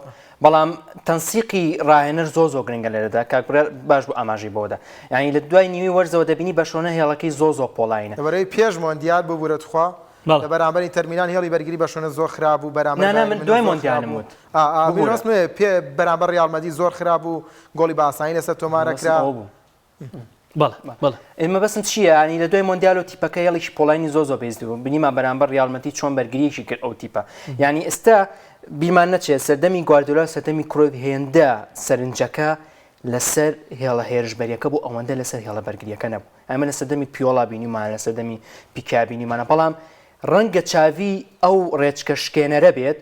بەڵام تەنسیقی ڕاهێنەر زۆر گرنگە لێرەدا کاکبرار باش بوو ئاماژەی بۆدا یعنی لە دوای نیوی وەرزەوە دەبینی بەشلۆنە هێڵەکەی زۆر پۆڵاینە لەبەرەوەی پێش مۆندیال ببوورەتخوا لە بەرامبەری تەرمینال هێڵی بەرگری بەشلۆنە زۆر خراپ بوو بەرامبەر من دوای مۆندیالم وت پێ بەرامبەر ریال مەدرید زۆر خراپ بوو گۆڵی بە ئاسانی لەسەر تۆمارەکرا ئێمە بەسم چییە ینی لە دوای مۆندیال و تیپەکە هێڵێکی پۆڵاینی زۆر بێز بوو بنیما بەرامبەر ریال مەدرید چۆن بەرگریەکی کرد ئەو تیپە ینی ئێستا بیرمان نەچێت سەردەمی گواردیۆلا سەردەمی کرۆیف هێندە سەرنجەکە لەسەر هێڵە هێرشبەریەکە بوو ئەوەندە لەسەر هێڵە بەرگریەکە نەبوو ئەمە لە سەردەمی پیۆڵا بینیمانە لە سەردەمی پیکا بینیمانە بەڵام ڕەنگە چاوی ئەو ڕێچکە شکێنەرە بێت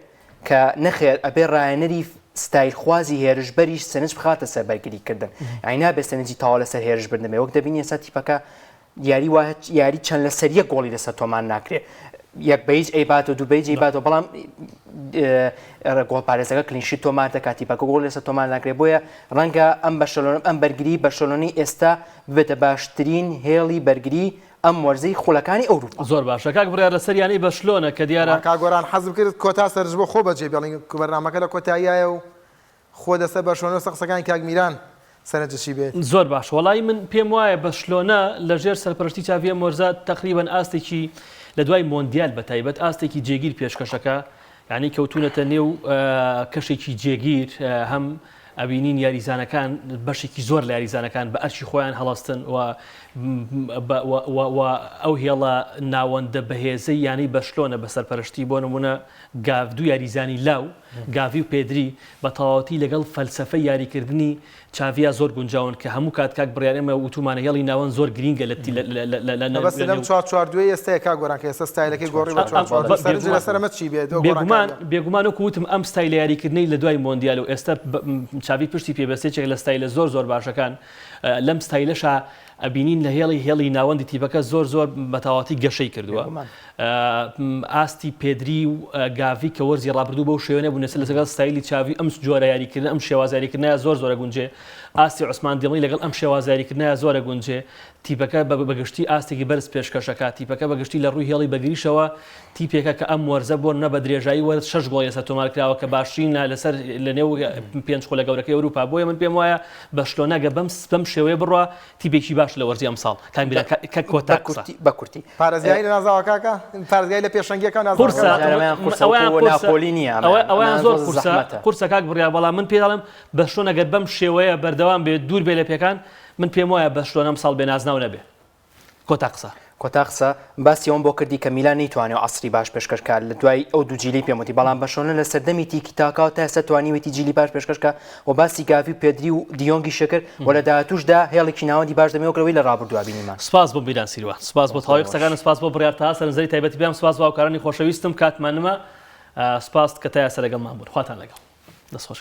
کە نەخێر ئەبێ ڕایەنەری ستایلخوازی هێرشبەریش سەرنج بخاتە سەر بەرگریکردن ئەی نابێت سەرنجی تاوا لەسەر هێرشبردن بێ وەک دەبینی ئێستا تیپەکە یاری چەند لە سەریە گۆڵی لەسەر تۆمان ناکرێت یەک بەیج ئەیبات و دوو بەیج ئەیباتەوە بەڵام گۆڵپارێزەکە کلینشیت تۆمار دەکات تیپەکە گۆڵ لەسەر تۆمان ناکرێت بۆیە ڕەنگە ئەم بەرگری بەرشلۆنەی ئێستا ببێتە باشترین هێڵی بەرگری ئەم وەرزەی خولەکانی ئەوروپا زۆر باشە کاک بڕیار لە سەریانەی بەشلۆنە کە دیارە کاگۆران حەزم کرد کۆتا سەرنج بۆ خۆ بەجێ بێڵین بەرنامەکە لە کۆتاییایە و خۆ دەسەر بەشلۆنە قسەکانی کاکمیران سەرنجشی بێت زۆر باش وەڵی من پێم وایە بەشلۆنە لەژێر سەرپەرشتی چاویە مۆرزە تقریبان ئاستێکی لە دوای مۆندیال بە تایبەت ئاستێکی جێگیر پێشکەشەکە یعنی کەوتونەتە نێو کەشێکی جێگیر هەم ئەبینین یاریزانەکان بەشێکی زۆر لە یاریزانەکان بە ئەرچی خۆیان هەڵاستن و ئەو هێڵە ناوەندە بەهێزەی یانی بەشلۆنە بە سەرپەرشتی بۆ نمونە گاڤدوو یاریزانی لاو گاڤی و پێدری بە تەواوەتی لەگەڵ فەلسەفەی یاریکردنی چاڤیا زۆر گونجاون کە هەموو کات بڕیارێمە وتومانە هێڵی ناوەند زۆر گرینگە لەم 4-4-2 ئێستا کا گۆران کە ئێستا ستایلەکەی گۆڕی لەسەرمە چی بێت بێگومان وەکو وتم ئەم ستایلە یاریکردنی لە دوای مۆندیال و ئێستا چاوی پشتی پێبەستێکێک لە ستایلە زۆر باشەکان لەم ستایلەشە ئەبینین لە هێڵی ناوەندی تیپەکە زۆر بەتەواتی گەشەی کردووە ئاستی پێدری و گاڤی کە وەرزی ڕابردوو بەو شێوەیە بوو نەسەر لەگەڵ ستایلی چاوی ئەم جۆرە یاریکردن ئەم شێوازاریکردنە زۆرە گونجێ ئاستی عوسمان دیڵی لەگەڵ ئەم شێوازاریکردنە زۆرە گونجێ تیپەکە بەگشتی ئاستێکی بەرز پێشکەشەکە تیپەکە بەگشتی لە ڕووی هێڵی بەگریشەوە تیپێکە کە ئەم وەرزە بۆ نە بە درێژایی وەرز 6 گۆڵ ئێستا تۆمار کراوە کە باشترینە لەسەر لە نێو 5 خۆلە گەورەکەی ئەوروپا بۆیە من پێم وایە بەشلۆنەگە بەم شێوەیە بڕوا تیپێکی باش لە وەرزی ئەمساڵ کە کۆتا بە کورتی پارێزگای لە نازاوە کاکە پارێزگای لە پێشەنگیەکە ناپۆلی نییە ئەویان زۆر قورسە کاک بڕیا بەڵام من پێ دەڵێم بەشلۆنەگەر بەم شێوەیە بەردەوام بێت دوور بێ لە پێکان من پێم وایە بەشلۆنە ئەمساڵ بێ نازناو نەبێ کۆتا قسە باسی ئەوم بۆ کردی کە میلان نەیتوانێت عەسری باش پێشکەشکار لە دوای ئەو دوو جیلی پێم وتی بەڵام بەشلۆنە لە سەردەمی تیکی تاکاو تا ئێستا توانیوێتی جیلی باش پێشکەشکە و باسی گاڤی و پێدری و دیۆنگی شکر و لە داهاتووشدا هێڵێکی ناوەندی باش دەمێوەکەوەی لە ڕابردووە بینیمان سپاس بۆ میلان سیلوا سپاس بۆ تەواوی قسەکان سپاس بۆ بڕیار تا سەرنجەری تایبەتی پێم سپاس بۆ هاوکارانی خۆشەویستم کاتمان نەما سپاس کە تا ئێستا لەگەڵمان بوون خواتان لەگەڵ دەست خۆش